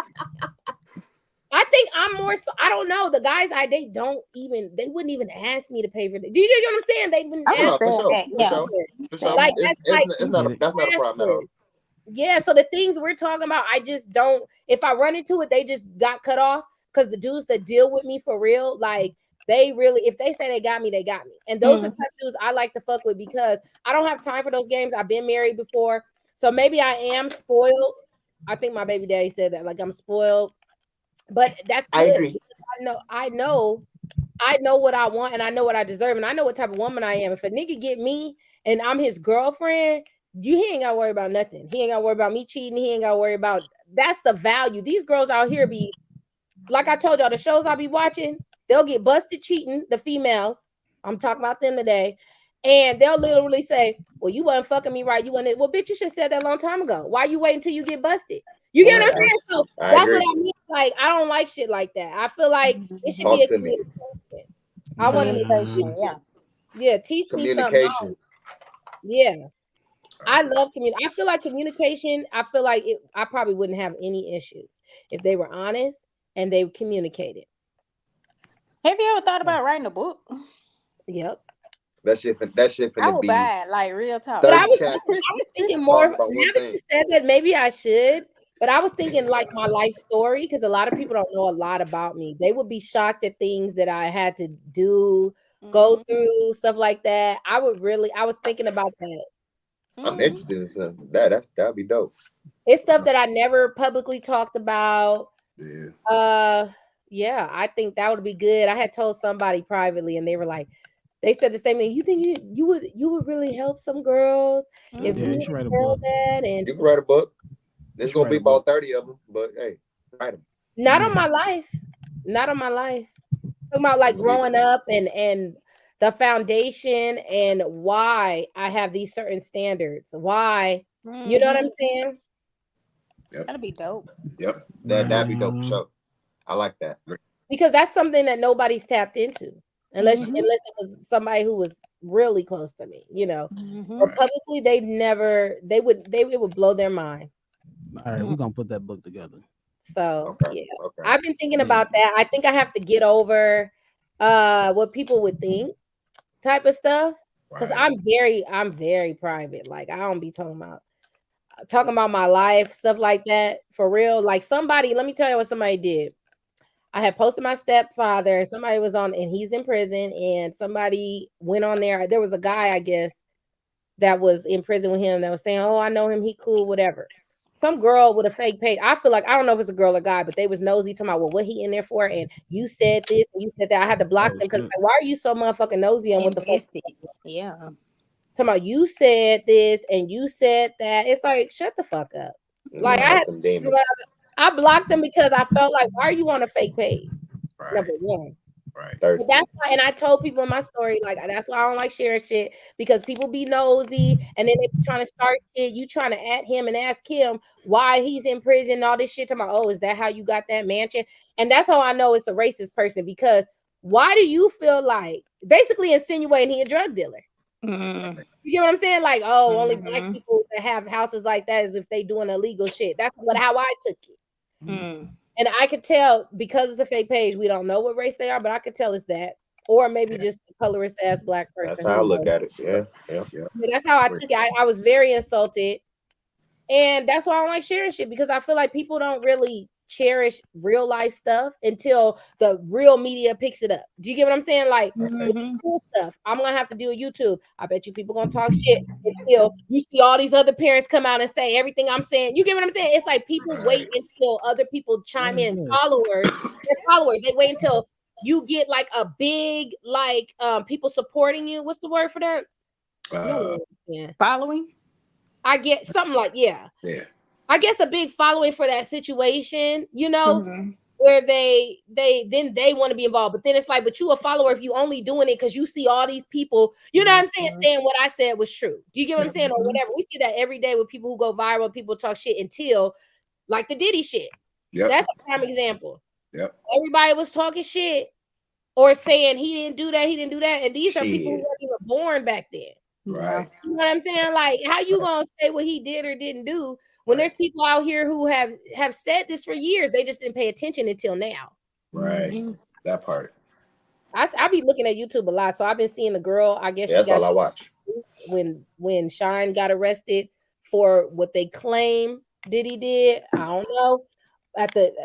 S5: I think I'm more so. I don't know. The guys they wouldn't even ask me to pay for that. Do you get what I'm saying? They wouldn't ask me.
S7: For sure. Like that's not a problem at all.
S5: Yeah, so the things we're talking about, I just don't. If I run into it, they just got cut off because the dudes that deal with me for real, like they really, if they say they got me, they got me. And those are the type of dudes I like to fuck with because I don't have time for those games. I've been married before, so maybe I am spoiled. I think my baby daddy said that, like I'm spoiled. But that's good.
S7: I agree.
S5: I know what I want and I know what I deserve and I know what type of woman I am. If a nigga get me and I'm his girlfriend, he ain't gotta worry about nothing. He ain't gotta worry about me cheating. He ain't gotta worry about. That's the value. These girls out here be like I told y'all, the shows I be watching, they'll get busted cheating. The females, I'm talking about them today, and they'll literally say, "Well, you wasn't fucking me right. You wasn't." Well, bitch, you should have said that a long time ago. Why you waiting until you get busted? You get what I'm saying? So that's what I mean. Like, I don't like shit like that. I feel like it should be a communication. I want to teach me something. Yeah. I love communication. I feel like communication, I probably wouldn't have any issues if they were honest and they communicated.
S1: Have you ever thought about writing a book?
S5: Yep.
S7: That shit
S1: I
S7: finna
S1: would
S7: be
S1: buy it, like real talk.
S5: But
S7: 30
S5: I was
S7: chapters
S5: thinking more.
S7: talking
S5: Now
S7: about one
S5: that
S7: thing.
S5: you said that, maybe I should. But I was thinking like my life story, because a lot of people don't know a lot about me. They would be shocked at things that I had to do, go through, stuff like that. I was thinking about that.
S7: I'm interested in something. That'd be dope.
S5: It's stuff that I never publicly talked about.
S2: Yeah.
S5: Yeah, I think that would be good. I had told somebody privately, and they were like, they said the same thing. You think you would really help some girls if you
S6: you
S5: would
S6: should write a
S5: tell
S6: book.
S5: that? And
S7: You can write a book. There's
S6: should
S7: gonna
S6: write
S7: be
S6: a book.
S7: about 30 of them, but hey, write them.
S5: not on my life. Not on my life. Talking about like growing up and the foundation and why I have these certain standards. Why, you know what I'm saying?
S2: Yep.
S1: That'd be dope.
S2: Yep.
S7: That'd be dope for sure. I like that.
S5: Because that's something that nobody's tapped into. Unless it was somebody who was really close to me, you know. But publicly it would blow their mind.
S6: All right, we're gonna put that book together.
S5: So yeah. I've been thinking about that. I think I have to get over what people would think type of stuff. Because I'm very private. Like I don't be talking about my life, stuff like that. For real. Like somebody, let me tell you what somebody did. I had posted my stepfather, and somebody was on, and he's in prison, and somebody went on there. There was a guy, I guess, that was in prison with him that was saying, "Oh, I know him, he cool, whatever." Some girl with a fake page. I feel like, I don't know if it's a girl or guy, but they was nosy talking about, well, what he in there for? And you said this and you said that. I had to block them because like, why are you so motherfucking nosy on what the fuck?
S1: Yeah.
S5: Talking about you said this and you said that. It's like, shut the fuck up. Like I blocked them because I felt like, why are you on a fake page? Number one. But that's why, and I told people in my story, like that's why I don't like sharing shit, because people be nosy and then they be trying to start shit. You trying to at him and ask him why he's in prison and all this shit. Talking about, oh, is that how you got that mansion? And that's how I know it's a racist person, because why do you feel like basically insinuating he a drug dealer? You get what I'm saying? Like, oh, only black people that have houses like that is if they doing illegal shit. That's how I took it. And I could tell, because it's a fake page, we don't know what race they are, but I could tell it's that. Or maybe just a colorist ass black person.
S7: That's how I look at it. Yeah.
S5: But that's how I took it. I was very insulted. And that's why I don't like sharing shit, because I feel like people don't really cherish real life stuff until the real media picks it up. Do you get what I'm saying? Like with this cool stuff, I'm gonna have to do a YouTube. I bet you people gonna talk shit until you see all these other parents come out and say everything I'm saying. You get what I'm saying? It's like people wait until other people chime in. Followers, they wait until you get like a big people supporting you. What's the word for that?
S1: Following.
S5: I get something like I guess a big following for that situation, you know, where they want to be involved. But then it's like, but you a follower if you only doing it because you see all these people, you know what I'm saying, saying what I said was true. Do you get what I'm saying? Or whatever. We see that every day with people who go viral, people talk shit until like the Diddy shit. That's a prime example. Everybody was talking shit or saying he didn't do that. And these are people who weren't even born back then.
S2: Right.
S5: You know what I'm saying? Like, how you gonna say what he did or didn't do when there's people out here who have said this for years? They just didn't pay attention until now.
S2: Right. That part.
S5: I be looking at YouTube a lot, so I've been seeing the girl. I guess
S7: that's all I watch.
S5: When Shine got arrested for what they claim Diddy did. I don't know.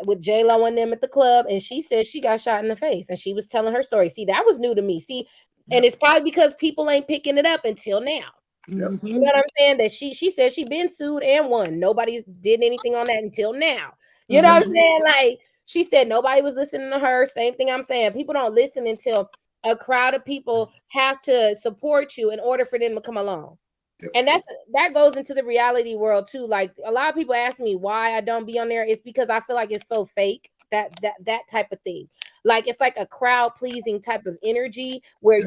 S5: With J-Lo and them at the club, and she said she got shot in the face, and she was telling her story. See, that was new to me. See. And it's probably because people ain't picking it up until now. You know what I'm saying? That she said she been sued and won. Nobody's did anything on that until now. You know what I'm saying? Like she said, nobody was listening to her. Same thing I'm saying. People don't listen until a crowd of people have to support you in order for them to come along. And that goes into the reality world too. Like a lot of people ask me why I don't be on there. It's because I feel like it's so fake. That type of thing. Like it's like a crowd pleasing type of energy where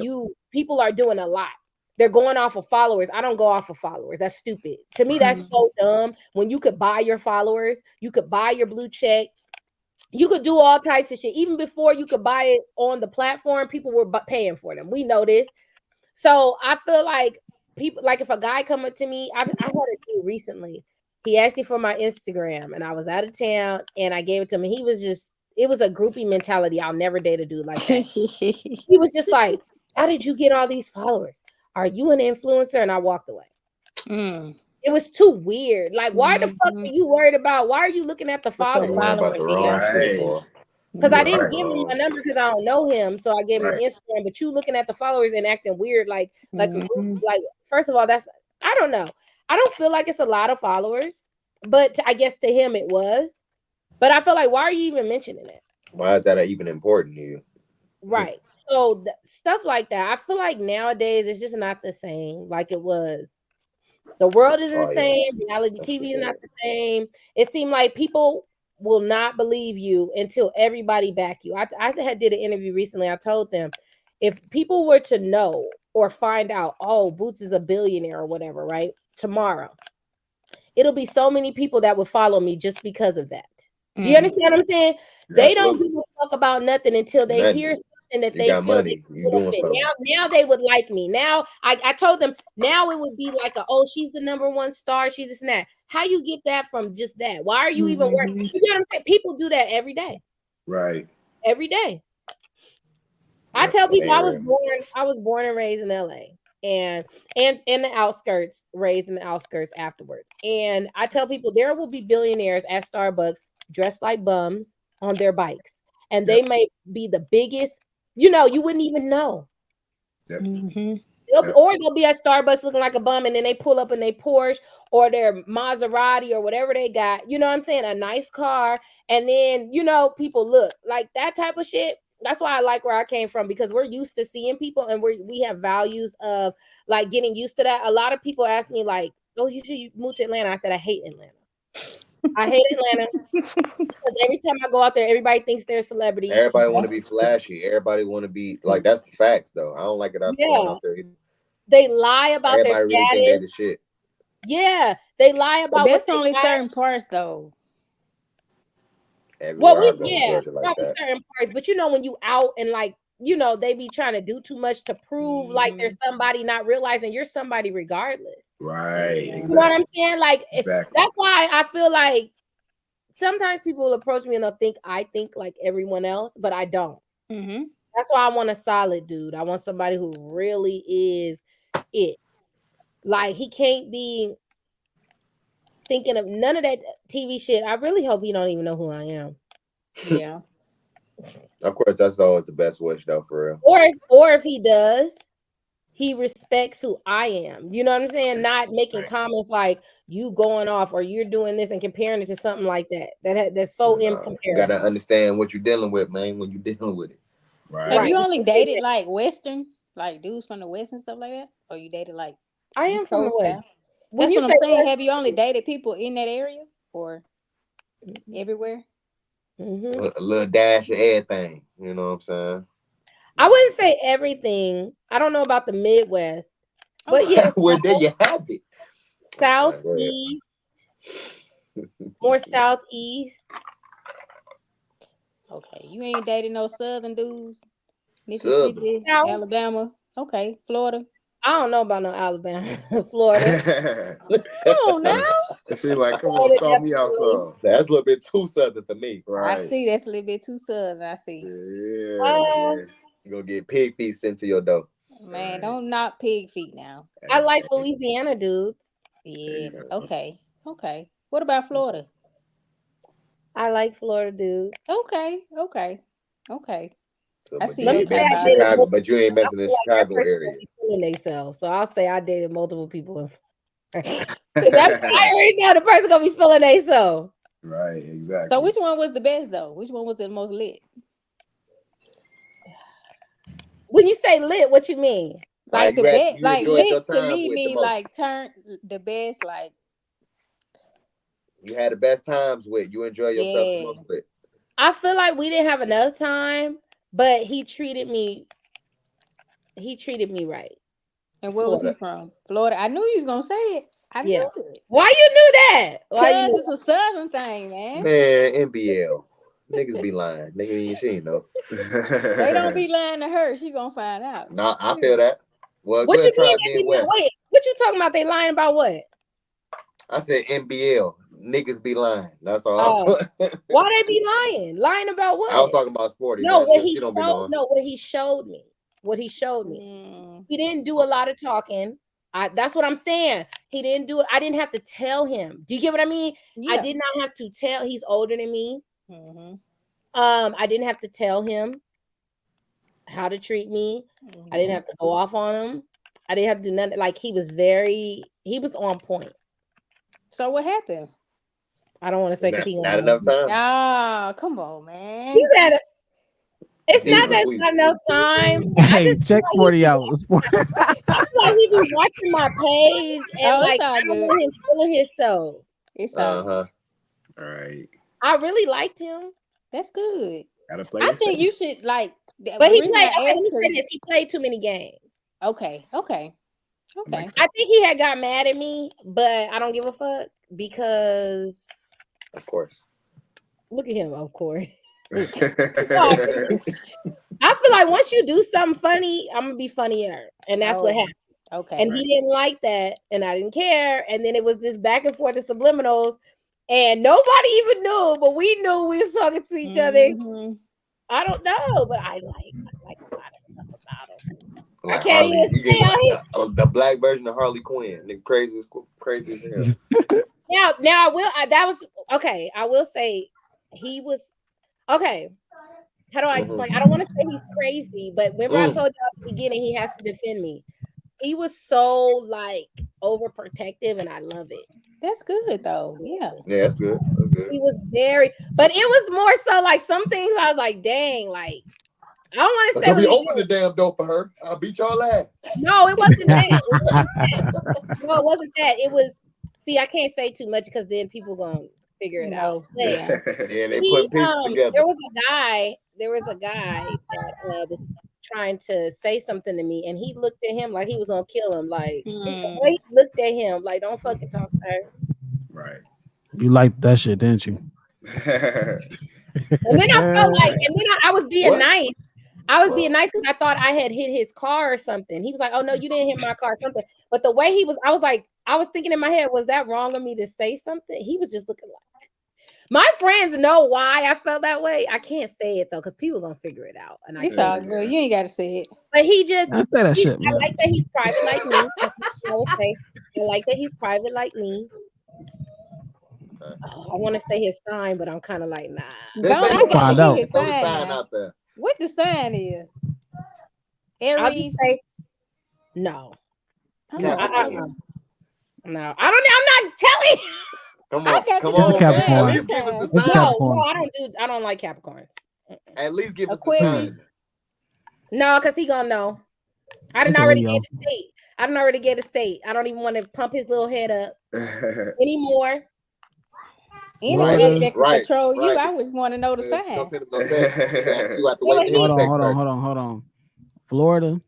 S5: people are doing a lot. They're going off of followers. I don't go off of followers. That's stupid. To me, that's so dumb. When you could buy your followers, you could buy your blue check, you could do all types of shit. Even before you could buy it on the platform, people were paying for them. We know this. So I feel like people, like if a guy come up to me, I had a dude recently. He asked me for my Instagram and I was out of town and I gave it to him. And it was a groupie mentality. I'll never date a dude like that. He was just like, how did you get all these followers? Are you an influencer? And I walked away. It was too weird. Like, why the fuck are you worried about? Why are you looking at the followers? Because I didn't give him my number because I don't know him, so I gave him Instagram. But you looking at the followers and acting weird, like a group, like first of all, that's I don't know. I don't feel like it's a lot of followers, but I guess to him it was. But I feel like, why are you even mentioning it?
S7: Why is that even important to you?
S5: Right. So stuff like that. I feel like nowadays it's just not the same like it was. The world isn't the same. Reality TV is not the same. It seemed like people will not believe you until everybody back you. I did an interview recently. I told them, if people were to know or find out, oh, Bootz is a billionaire or whatever, right? Tomorrow, it'll be so many people that would follow me just because of that. Do you understand what I'm saying? They don't give a fuck about nothing until they hear something that they feel they now they would like me. Now I told them, now it would be like she's the number one star, she's this and that. How you get that from just that? Why are you even working? You know what I'm saying? People do that every day.
S2: Right.
S5: Every day. I tell people I was born and raised in LA. And in the outskirts, raised in the outskirts afterwards. And I tell people there will be billionaires at Starbucks dressed like bums on their bikes. And they may be the biggest, you wouldn't even know. Or they'll be at Starbucks looking like a bum, and then they pull up in their Porsche or their Maserati or whatever they got, you know what I'm saying? A nice car. And then, people look like that type of shit. That's why I like where I came from, because we're used to seeing people and we have values of like getting used to that. A lot of people ask me like, oh, you should move to Atlanta. I said, I hate Atlanta. I hate Atlanta because every time I go out there, everybody thinks they're a celebrity.
S7: Everybody want to be flashy. Everybody want to be like, that's the facts though. I don't like it out there.
S5: They lie about their status.
S7: Really think that shit.
S5: Yeah, they lie about.
S1: But that's only certain parts though.
S5: Well, probably certain parts, but when you out and like, they be trying to do too much to prove like there's somebody, not realizing you're somebody regardless.
S2: Right.
S5: Exactly. You know what I'm saying? Like, that's why I feel like sometimes people will approach me and they'll think I think like everyone else, but I don't. That's why I want a solid dude. I want somebody who really is it. Like, he can't be thinking of none of that TV shit. I really hope he don't even know who I am.
S1: Yeah.
S7: Of course, that's always the best wish though, for real.
S5: Or if he does, he respects who I am. You know what I'm saying? Not making comments like you going off or you're doing this and comparing it to something like that. That's so incomparable.
S7: You gotta understand what you're dealing with, man, when you're dealing with it.
S2: Right.
S1: Have you only dated like Western, like dudes from the West and stuff like that? Or you dated like
S5: I am from the West.
S1: That's what I'm saying. Have you only dated people in that area or everywhere?
S7: A little dash of everything. You know what I'm saying?
S5: I wouldn't say everything. I don't know about the Midwest, but yes.
S7: Well, there you have it.
S5: Southeast, more southeast.
S1: Okay, you ain't dated no Southern dudes. Mississippi, Alabama. Okay, Florida.
S5: I don't know about no Alabama, Florida.
S1: Come on now.
S2: It seems like, come on, start me out some.
S7: That's a little bit too Southern for me.
S2: Right.
S1: I see that's a little bit too Southern. I see.
S2: Yeah.
S7: You're gonna get pig feet sent to your door.
S1: Man, don't knock pig feet now.
S5: I like Louisiana dudes.
S1: Yeah. Okay. What about Florida?
S5: I like Florida dudes.
S1: Okay.
S7: So,
S1: I see.
S7: Chicago, but you ain't messing in the Chicago area.
S5: So I'll say I dated multiple people. That's I already know the person gonna be feeling themselves.
S2: Right, exactly.
S1: So which one was the best though? Which one was the most lit?
S5: When you say lit, what you mean?
S1: Like the best, like lit to me mean like turn the best, like
S7: you had the best times with. You enjoy yourself the most with.
S5: I feel like we didn't have enough time, but he treated me right.
S1: And where was he from? Florida. I knew you was gonna say it. I knew it.
S5: Why you knew that?
S1: Because it's a Southern thing, man.
S7: Man, NBL. Niggas be lying. Nigga, she ain't know.
S1: They don't be lying to her. She gonna find out.
S7: No, I feel that. Well,
S5: what you mean? Wait, what you talking about? They lying about what?
S7: I said NBL. Niggas be lying. That's all.
S5: Oh. Why they be lying? Lying about what?
S7: I was talking about sporty.
S5: No, what he showed me. what he showed me. He didn't do a lot of talking. That's what I'm saying. He didn't do it. I didn't have to tell him. Do you get what I mean? Yeah. I did not have to tell. He's older than me. I didn't have to tell him how to treat me. I didn't have to go off on him. I didn't have to do nothing. Like he was on point.
S1: So what happened?
S5: I don't want to say because he
S7: not enough time.
S1: Ah, come on, man.
S5: He's at it. It's not that not enough time.
S6: Hey, check Sporty out.
S5: I feel like he be watching my page and like I don't want him full of himself.
S1: It's all
S2: all right.
S5: I really liked him.
S1: That's good.
S2: Gotta play.
S1: I think you should like.
S5: But he played. Okay, let me say this. He played too many games.
S1: Okay.
S5: I think he had got mad at me, but I don't give a fuck because.
S7: Of course.
S5: Look at him, of course. I feel like once you do something funny, I'm gonna be funnier, and that's what happened.
S1: Okay.
S5: And he didn't like that, and I didn't care. And then it was this back and forth of subliminals, and nobody even knew, but we knew we was talking to each other. I don't know, but I like a lot of stuff about him. Like I can't even say out here.
S7: The black version of Harley Quinn, the crazy as hell.
S5: Now that was okay. I will say he was okay. How do I explain? I don't want to say he's crazy, but remember I told you at the beginning he has to defend me. He was so like overprotective, and I love it.
S1: That's good though. Yeah,
S7: that's good. That's good.
S5: He was but it was more so like some things I was like, dang, like I don't want to say.
S4: We open the damn door for her. I'll beat y'all ass.
S5: No, it wasn't that. No, it wasn't that. It was. See, I can't say too much because then people gonna figure it out.
S7: Yeah, they put pieces together.
S5: There was a guy that was trying to say something to me, and he looked at him like he was gonna kill him. Like the way he looked at him, like don't fucking talk to her.
S2: Right.
S6: You liked that shit, didn't you?
S5: And then I felt like, I was being nice. I was being nice because I thought I had hit his car or something. He was like, "Oh no, you didn't hit my car," or something. But the way he was, I was like, I was thinking in my head, was that wrong of me to say something? He was just looking like. My friends know why I felt that way. I can't say it though, because people gonna figure it out. And
S1: it's all good. You ain't gotta say it.
S5: But he just
S6: I say that shit, man.
S5: I like that he's private like me. I like that he's private like me. I want to say his sign, but I'm kind of like, nah.
S6: Don't find out.
S7: Throw the sign out there.
S1: What the sign is? Aries.
S5: No.
S7: No,
S5: I don't know. I'm not telling.
S7: Come on.
S6: It's a Capricorn.
S5: I don't like Capricorns.
S7: At least give us the sign.
S5: No, because he gonna know. I didn't already get a state. I don't even want to pump his little head up anymore.
S1: Anybody that can control you, I always want to know the sign.
S6: Hold on. Florida.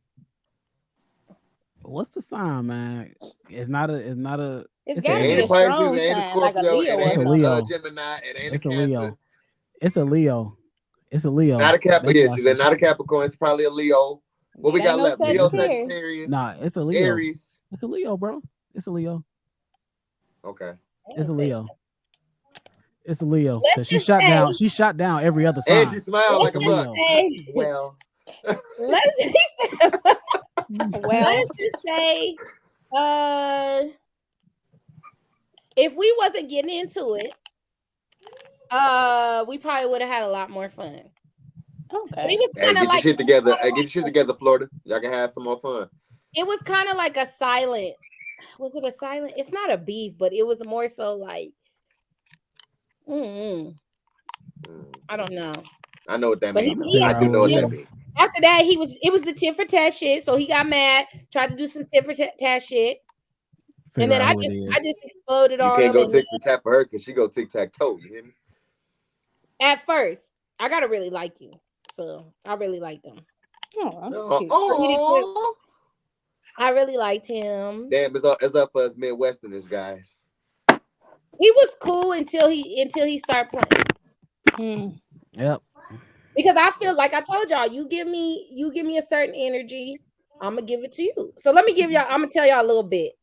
S6: What's the sign, man? It's not a.
S1: It's gotta be a strong sign, like a Leo.
S6: It's a Leo.
S7: Gemini.
S6: It's a Leo. It's a Leo. It's a Leo.
S7: Not a Capricorn. She's not a Capricorn. It's probably a Leo. What we got left? Leo, Sagittarius.
S6: Nah, it's a Leo.
S7: Aries.
S6: It's a Leo, bro. It's a Leo.
S7: Okay.
S6: It's a Leo. It's a Leo. She shot down every other sign.
S7: And she smiled like a buck. Well.
S5: Let's just say, if we wasn't getting into it, we probably would have had a lot more fun.
S1: Okay.
S5: It was kind of
S7: get your shit together. Get your shit together, Florida. Y'all can have some more fun.
S5: It was kind of like a silent. Was it a silent? It's not a beef, but it was more so like. I don't know.
S7: I know what that means. I do know what that means.
S5: After that, it was the tit for tat shit. So he got mad, tried to do some tit for tat shit. And then I just exploded all over.
S7: You can't go tick for tap for her because she go tic tac toe. You hear me?
S5: At first, I gotta really like you. So I really liked him. I really liked him.
S7: Damn, it's up for us Midwesterners, guys.
S5: He was cool until he started playing.
S6: Yep.
S5: Because I feel like I told y'all, you give me a certain energy, I'm gonna give it to you. So I'm gonna tell y'all a little bit.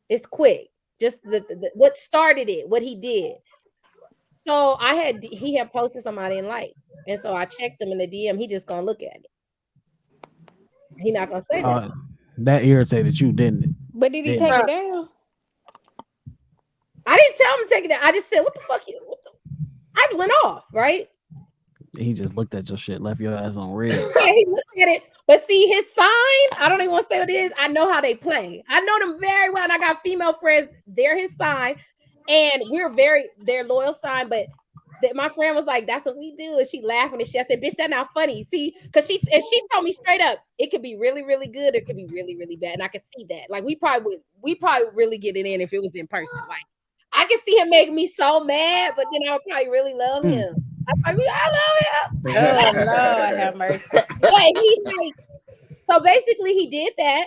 S5: It's quick. Just the what started it, what he did. So he had posted somebody in like, and so I checked him in the DM. He just gonna look at it. He not gonna say that.
S6: That irritated you, didn't it?
S1: But did he take it down?
S5: I didn't tell him to take it down. I just said, "What the fuck you?" I went off, right?
S6: He just looked at your shit, left your ass on red.
S5: Yeah, he looked at it. But see, his sign, I don't even want to say what it is. I know how they play. I know them very well. And I got female friends. They're his sign. And they're loyal sign. But my friend was like, that's what we do. And she laughing and she said, bitch, that's not funny. See, because she told me straight up, it could be really, really good. Or it could be really, really bad. And I could see that. Like we probably would really get it in if it was in person. Like I could see him making me so mad, but then I would probably really love him. I love him.
S1: Oh Lord, have mercy.
S5: But so basically he did that.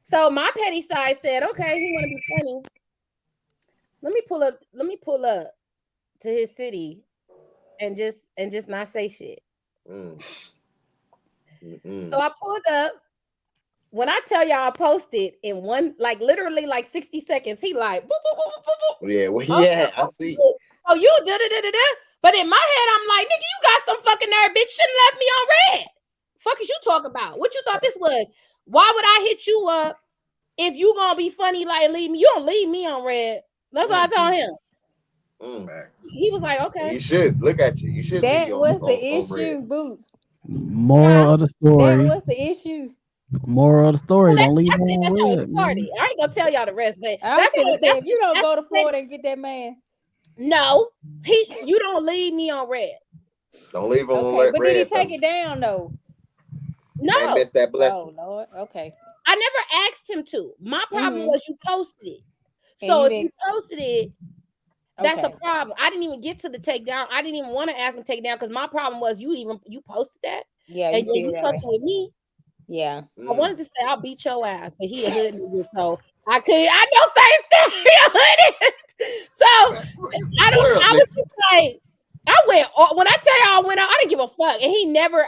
S5: So my petty side said, okay, he want to be funny. Let me pull up to his city and just not say shit. So I pulled up. When I tell y'all I posted in one, like literally like 60 seconds, he like, boop, boop, boop, boop, boop.
S7: Yeah, well, yeah, I see.
S5: Oh, you da da da da da. But in my head, I'm like, nigga, you got some fucking nerve, bitch. Shouldn't left me on red. Fuck is you talking about? What you thought this was? Why would I hit you up if you gonna be funny like leave me? You don't leave me on red. That's what I told him. He was like, okay.
S7: You should look at you. You should.
S1: That was the issue, Bootz.
S6: Moral of the story.
S1: That was the issue.
S6: Moral of the story.
S5: Well,
S6: don't leave
S5: that's
S6: on
S5: how it
S6: red.
S5: started. I ain't gonna tell y'all the rest, but
S1: I was gonna say if you don't go to Florida and get that man.
S5: No, you don't leave me on red.
S7: Don't leave him on
S1: red.
S7: But
S1: did he take it down though?
S5: No.
S7: I missed that blessing.
S1: Oh Lord. Okay.
S5: I never asked him to. My problem was you posted it. So if you posted it, that's a problem. I didn't even get to the takedown. I didn't even want to ask him to take it down because my problem was you posted that.
S1: Yeah,
S5: and you fucking with me.
S1: Yeah.
S5: I wanted to say I'll beat your ass, but he a hood nigga, so I know say still So I was just like, when I tell y'all I went out, I didn't give a fuck. And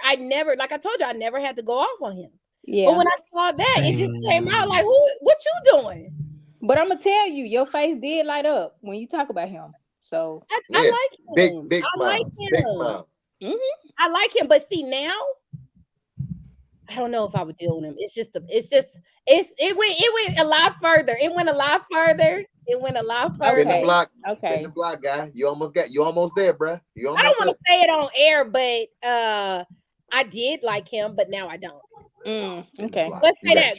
S5: I never, like I told you, I never had to go off on him. Yeah. But when I saw that, it just came out like, what you doing?
S1: But I'm gonna tell you, your face did light up when you talk about him. So
S5: I like him.
S7: Big smiles. Big smiles.
S5: I like him, but see now, I don't know if I would deal with him. It went a lot further. It went a lot further. In the block,
S7: guy. You almost there, bro.
S5: I don't want to say it on air, but I did like him, but now I don't.
S1: Okay.
S5: Let's say that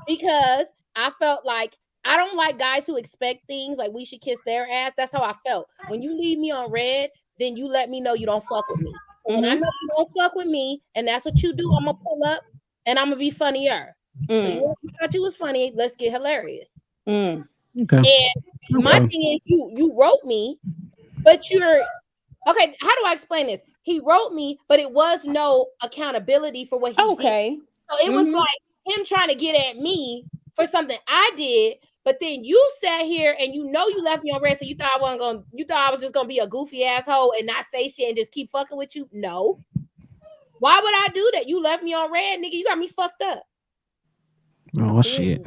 S5: because I felt like I don't like guys who expect things like we should kiss their ass. That's how I felt. When you leave me on red, then you let me know you don't fuck with me. And I know you don't fuck with me, and that's what you do. I'm gonna pull up and I'm gonna be funnier. So you thought you was funny, let's get hilarious.
S6: Okay.
S5: And my thing is you wrote me, but you're okay. How do I explain this? He wrote me, but it was no accountability for what he did. So it was like him trying to get at me for something I did. But then you sat here and you left me on red, so you thought I was just gonna be a goofy asshole and not say shit and just keep fucking with you. No. Why would I do that? You left me on red, nigga. You got me fucked up.
S6: Oh shit.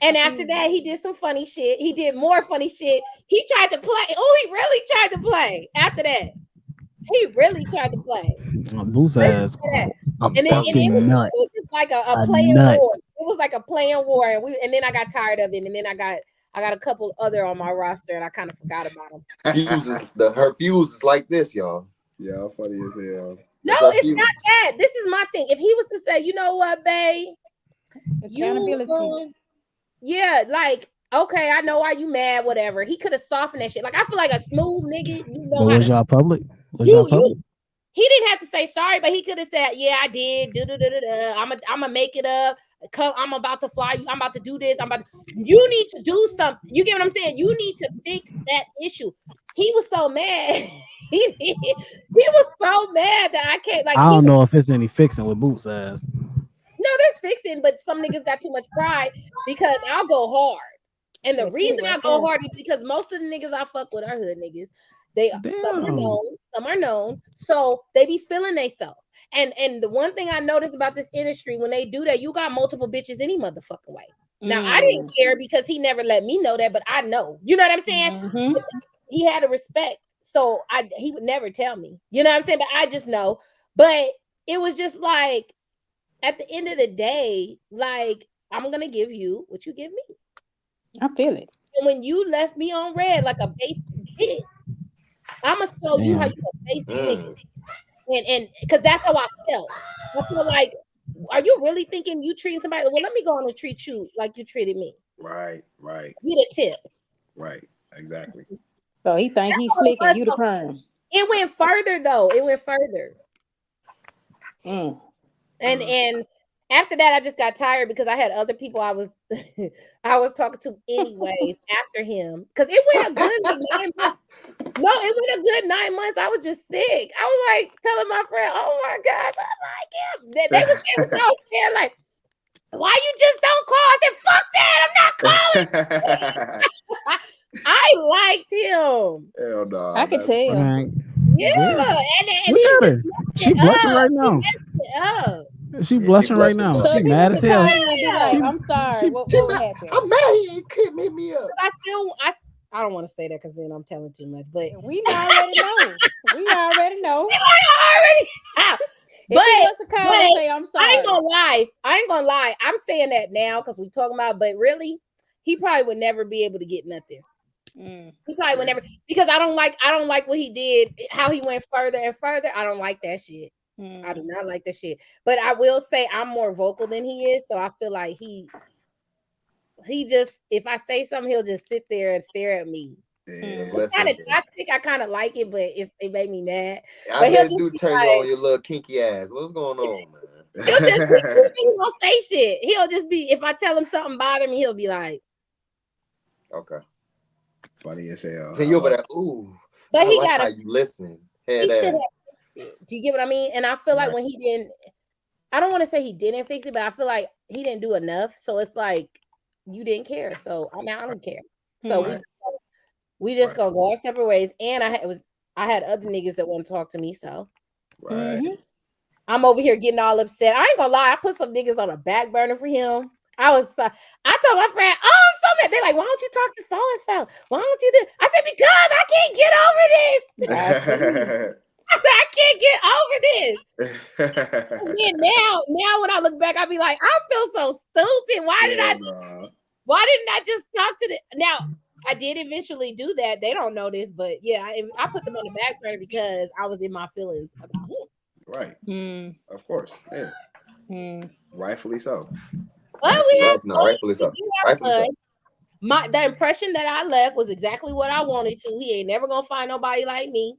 S5: And after that, he did some funny shit. He did more funny shit. He tried to play. Oh, he really tried to play. After that, he really tried to play.
S6: Bootz ass.
S5: And it was just like a playing war. It was like a playing war, and then I got tired of it, and then I got a couple other on my roster, and I kind of forgot about them.
S7: Her fuse is like this, y'all.
S2: Yeah, funny as hell.
S5: No, it's not that. This is my thing. If he was to say, you know what, babe,
S1: accountability.
S5: Yeah, like okay, I know why you mad, whatever. He could have softened that shit. Like I feel like a smooth nigga.
S6: Was y'all public?
S5: He didn't have to say sorry, but he could have said, "Yeah, I did. I'm gonna make it up. I'm about to fly. I'm about to do this. You need to do something. You get what I'm saying? You need to fix that issue." He was so mad. he was so mad that I can't. Like
S6: I don't know if it's any fixing with Bootz ass.
S5: No, there's fixing, but some niggas got too much pride because I'll go hard. And the reason I go hard is because most of the niggas I fuck with are hood niggas. Some are known, so they be feeling themselves. And the one thing I noticed about this industry, when they do that, you got multiple bitches any motherfucking way. Now I didn't care because he never let me know that, but I know. You know what I'm saying? He had a respect, so he would never tell me. You know what I'm saying? But I just know. But it was just like at the end of the day, like, I'm gonna give you what you give me.
S1: I feel it.
S5: And when you left me on red like a basic bitch, I'm gonna show you how you a basic nigga. And because that's how I felt. I feel like, are you really thinking you treating somebody? Well, let me go on and treat you like you treated me.
S2: Right.
S5: Get a tip.
S2: Right. Exactly.
S1: So he think he's slick and you the perm.
S5: It went further though. It went further. And after that, I just got tired because I had other people I was I was talking to anyways after him. Because it went a good 9 months. No, it went a good 9 months. I was just sick. I was like telling my friend, "Oh my gosh, I like him." They was saying like, "Why you just don't call?" I said, "Fuck that, I'm not calling." I liked him.
S2: Hell no.
S1: I can tell.
S6: Right.
S5: Yeah, and
S6: look at her. She blushing right now. She blushing right now.
S1: So
S6: she mad as hell.
S1: Like, I'm sorry. What happened?
S4: I'm mad he couldn't hit me up.
S5: I don't want to say that because then I'm telling too much. But
S1: we already know. We already know.
S5: But
S1: I'm sorry.
S5: I ain't gonna lie. I'm saying that now because we talking about. But really, he probably would never be able to get nothing. He probably would never, because I don't like what he did, how he went further and further. I don't like that shit. I do not like that shit. But I will say I'm more vocal than he is, so I feel like he just, if I say something, he'll just sit there and stare at me. It's kind of toxic. I kind of like it, but it made me mad.
S4: I bet you turn you on your little kinky ass. What's going on, man?
S5: He'll just he won't say shit. He'll just be, if I tell him something bother me, he'll be like,
S4: okay.
S2: Funny as hell.
S4: And you'll be like, ooh.
S5: But he
S4: like
S5: got
S4: how you listen.
S5: He should have fixed it. Do you get what I mean? And I feel like when he didn't, I don't want to say he didn't fix it, but I feel like he didn't do enough. So it's like you didn't care. So now I don't care. So we just gonna go our separate ways. And I had other niggas that wouldn't talk to me. So I'm over here getting all upset. I ain't gonna lie, I put some niggas on a back burner for him. I told my friend, "Oh, I'm so mad." They're like, "Why don't you talk to so and so? Why don't you do?" I said, "Because I can't get over this." I said, "I can't get over this." And then now when I look back, I be like, I feel so stupid. Why didn't I just talk to them? Now I did eventually do that. They don't know this, but yeah, I put them on the back burner because I was in my feelings about him.
S2: Right. Of course. Yeah. Rightfully so.
S5: Well, we have
S4: rightfully so.
S5: The impression that I left was exactly what I wanted to. He ain't never gonna find nobody like me.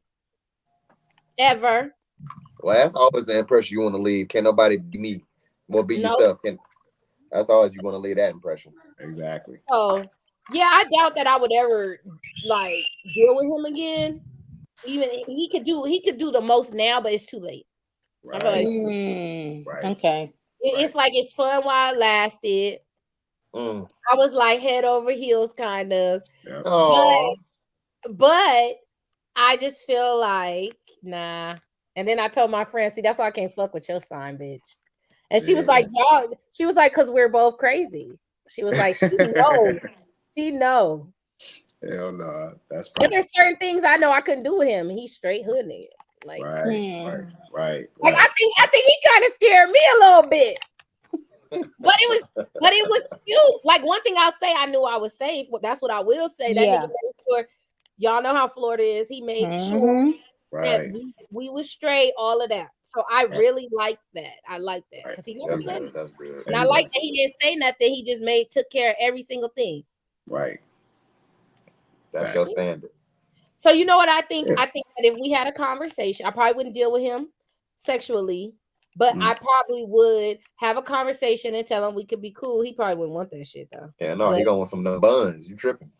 S5: Ever.
S4: Well, that's always the impression you want to leave. Can't nobody be me. More be yourself. That's always you want to leave that impression.
S2: Exactly.
S5: Oh, yeah, I doubt that I would ever like deal with him again. Even he could do the most now, but it's too late.
S2: Right.
S1: Right. Okay.
S5: It's like it's fun while it lasted. I was like head over heels, kind of.
S2: Yep.
S5: But I just feel like nah. And then I told my friend, "See, that's why I can't fuck with your sign, bitch." And she was like, "Y'all." She was like, "Cause we're both crazy." She was like, "She knows. She know."
S2: Hell no, that's.
S5: But there's certain things I know I couldn't do with him. He's straight hood nigga. Like,
S2: right.
S5: Like I think he kind of scared me a little bit. But it was cute. Like one thing I'll say, I knew I was safe. That's what I will say. That nigga made sure. Y'all know how Florida is. He made sure that we was straight. All of that. So I really liked that. I like that because he never said it.
S4: That's good.
S5: And I like that he didn't say nothing. He just took care of every single thing.
S2: Right.
S4: That's your standard.
S5: So you know what I think? I think that if we had a conversation, I probably wouldn't deal with him sexually. But I probably would have a conversation and tell him we could be cool. He probably wouldn't want that shit though.
S4: Yeah, no, he gonna want some of buns. You tripping?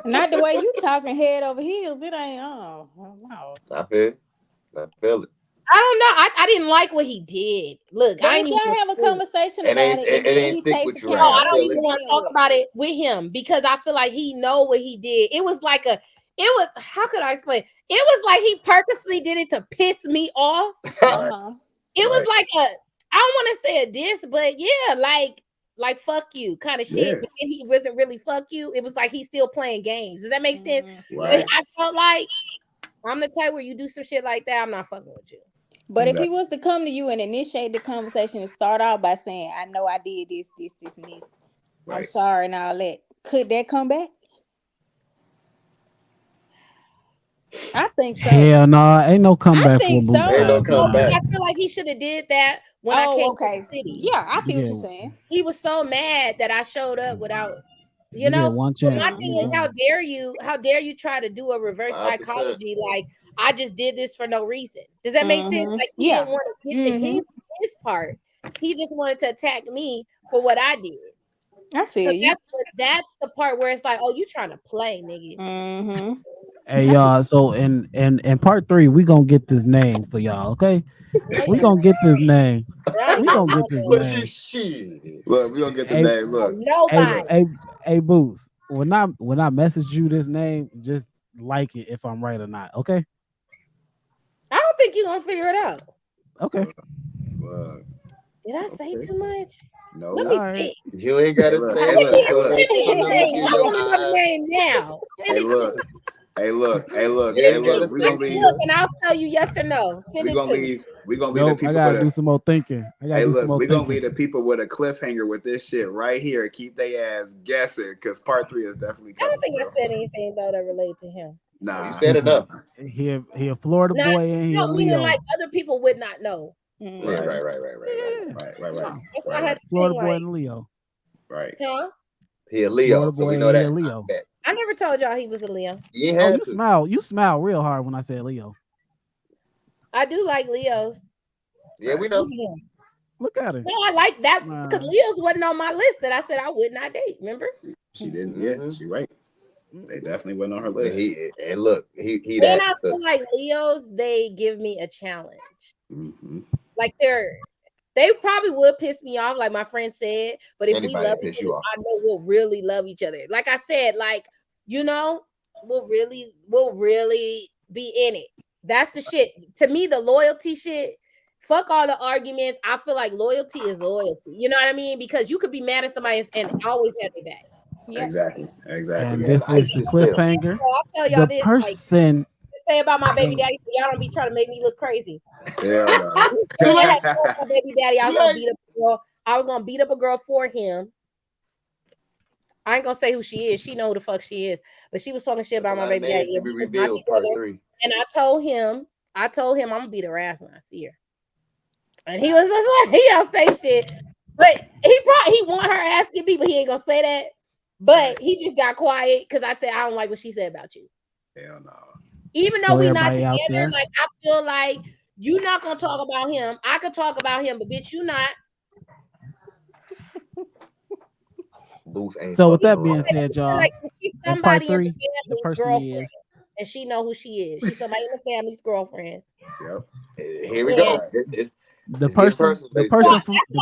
S1: Not the way you talking head over heels. It ain't. Oh no.
S4: I feel it.
S5: I don't know. I didn't like what he did. Look,
S1: I ain't even have a conversation about it.
S4: It ain't stick with you.
S5: No, I don't even want to talk about it with him because I feel like he know what he did. It was how could I explain? It was like he purposely did it to piss me off. It was like I don't want to say a diss, but yeah, like fuck you kind of shit. But then he wasn't really fuck you. It was like he's still playing games. Does that make sense?
S2: Right.
S5: I felt like I'm the type where you do some shit like that, I'm not fucking with you.
S1: But if he was to come to you and initiate the conversation and start out by saying, I know I did this, and this. Right. I'm sorry and all that. Could that come back? I think so.
S6: Hell no, ain't no comeback for Bootz.
S5: So. Ain't no comeback. I feel like he should have did that when I came to the city.
S1: Yeah, I feel what you're saying.
S5: He was so mad that I showed up without, you know. One chance. My thing is, how dare you try to do a reverse 100%. Psychology? Like, I just did this for no reason. Does that make sense? Like, he didn't want to get to his part. He just wanted to attack me for what I did.
S1: I feel you.
S5: That's the part where it's like, oh, you trying to play, nigga.
S6: Hey y'all, so in part 3, we gonna get this name for y'all, okay? We gonna get this name. We gonna get this
S2: name. Look, we gonna get the name. Look,
S6: hey, Bootz. When I message you this name, just like it if I'm right or not, okay?
S5: I don't think you're gonna figure it out.
S6: Okay.
S5: Did I say too much?
S2: No,
S5: let me think.
S7: You ain't gotta say it.
S5: I want to know the name now.
S2: Hey, look.
S5: We gonna leave. Look, and I'll tell you yes or no.
S2: We gonna leave the people.
S6: I gotta do some more thinking.
S2: We're gonna leave the people with a cliffhanger with this shit right here. Keep their ass guessing, because part 3 is definitely coming.
S5: I don't think I said anything though that related to him.
S2: Nah,
S7: you said enough.
S6: He a Florida boy and he a Leo.
S5: Like other people would not know.
S2: Right.
S5: That's why I had to
S6: Florida boy and Leo.
S2: Right.
S5: Huh?
S7: He a Leo, so we know that.
S6: Leo.
S5: I never told y'all he was a Leo.
S6: You smile real hard when I said Leo.
S5: I do like Leos.
S7: Yeah, we know.
S6: Look at it.
S5: No, I like that because Leos wasn't on my list that I said I would not date. Remember?
S2: She didn't. Yeah, she right. They definitely went on her list.
S7: He
S5: and I feel like Leos, they give me a challenge. Like they probably would piss me off, like my friend said. But if we love each other, I know we'll really love each other. Like I said, like, you know, we'll really be in it. That's the shit. To me, the loyalty shit. Fuck all the arguments. I feel like loyalty is loyalty. You know what I mean? Because you could be mad at somebody and always have their back.
S2: Yeah. Exactly.
S6: And this is the cliffhanger.
S5: I'll tell y'all
S6: the person.
S5: Like, say about my baby daddy, so y'all don't be trying to make me look crazy.
S2: Yeah.
S5: My baby daddy, I was gonna beat up a girl. I was gonna beat up a girl for him. I ain't gonna say who she is. She know who the fuck she is. But she was talking shit about my baby daddy. And I told him I'm gonna beat her ass when I see her. And he was just like, he don't say shit. But he want her ass to be, but he ain't gonna say that. But he just got quiet because I said I don't like what she said about you.
S2: Hell no.
S5: Even though we're not together, like I feel like you're not gonna talk about him. I could talk about him, but bitch, you not.
S6: So with that being said, y'all,
S5: like she's somebody in the family's girlfriend, and she know who she is. She's somebody in the family's girlfriend.
S2: Yep.
S7: Here we go.
S6: The person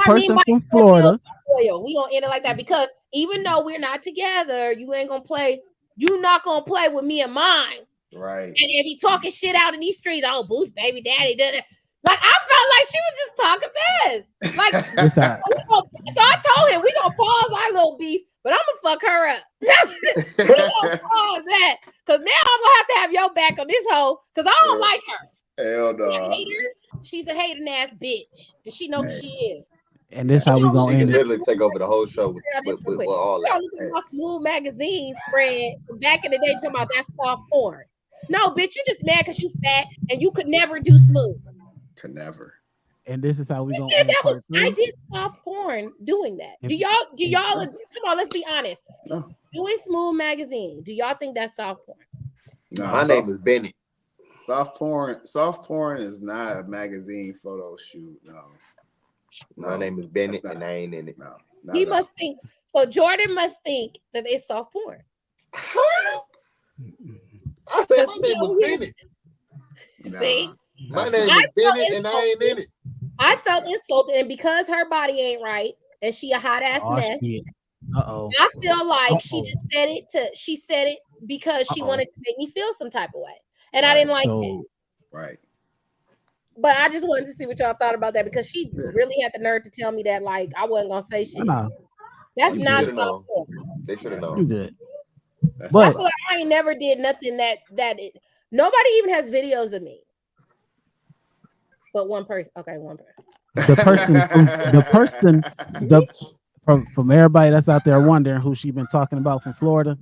S6: from Florida.
S5: We gonna end it like that because even though we're not together, you ain't gonna play. You're not gonna play with me and mine.
S2: Right.
S5: And if he talking shit out in these streets, oh, Bootz, baby daddy, did it. Like I felt like she was just talking mess. Like so I told him we gonna pause our little beef, but I'm gonna fuck her up. We gonna pause that because now I'm gonna have your back on this hoe because I don't like her.
S2: Hell no.
S5: She's a hating ass bitch, and she knows who she is.
S6: And this how we gonna end it.
S7: Literally take over the whole show with all that.
S5: Look at my Smooth magazine spread back in the day talking about that soft porn. No, bitch, you just mad because you fat and you could never do Smooth.
S2: Could never.
S6: And this is how we gonna
S5: end part 3. I did soft porn doing that. Do y'all come on, let's be honest.
S2: No.
S5: Doing Smooth magazine, do y'all think that's soft porn?
S2: No,
S7: my name is Benny.
S2: Soft porn is not a magazine photo shoot. No.
S7: My name is Bennett and I ain't in it.
S2: No.
S5: He must think so. Jordan must think that it's soft porn.
S7: I said my name was Bennett.
S5: See?
S7: My name is Bennett and I ain't in it.
S5: I felt insulted, and because her body ain't right and she a hot ass mess. I feel like she said it because she wanted to make me feel some type of way. And I didn't like that.
S2: Right.
S5: But I just wanted to see what y'all thought about that because she really had the nerve to tell me that like I wasn't gonna say shit. That's not soft porn.
S7: They should have known.
S6: You good.
S5: But I feel like I ain't never did nothing that nobody even has videos of me. But one person. Okay, one person.
S6: From everybody that's out there wondering who she been talking about from Florida,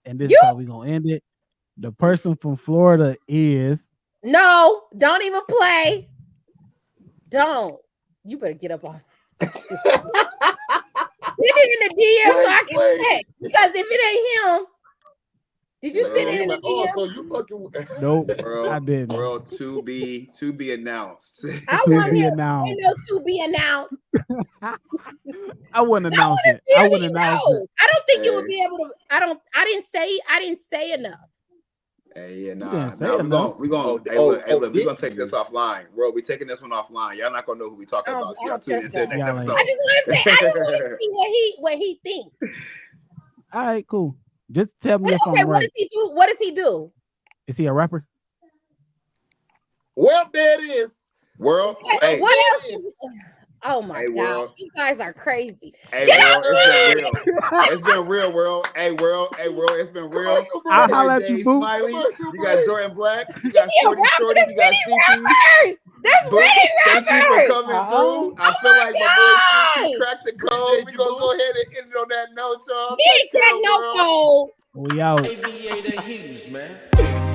S6: and this is how we gonna end it. The person from Florida is
S5: don't even play. Don't. You better get up off. Get it in the DM so I can check. Because if it ain't him, did you send it in the DM?
S4: Oh, so you fucking
S6: nope,
S2: World,
S6: I didn't.
S2: World to be announced.
S5: I want him to be announced.
S6: I wouldn't announce it. I wouldn't announce it.
S5: I don't think you would be able to. I didn't say enough.
S2: Hey, yeah, we're gonna take this offline. World, we taking this one offline. Y'all not gonna know who we talking about. Y'all tune into the next episode.
S5: I just want to see what he thinks.
S6: All right, cool. Just tell me if I'm right.
S5: What does he do? What does he do?
S6: Is he a rapper?
S4: Well, there it is.
S2: World.
S5: What else is Oh my gosh,
S2: world.
S5: You guys are crazy.
S2: Hey, world, it's been real. It's been real, world. Hey, world, it's been real.
S6: I'll holler at you, Boo.
S2: Smiley. You got Jordan Black. You got Shorty Shorty. You got CP.
S5: That's
S2: Boo,
S5: Ready
S2: thank
S5: Rappers.
S2: you for coming through. I feel like my boy CP cracked the code. We're going to go ahead and end it on that note, y'all.
S5: He didn't crack no code.
S6: We out.
S8: Aviator Hughes, man.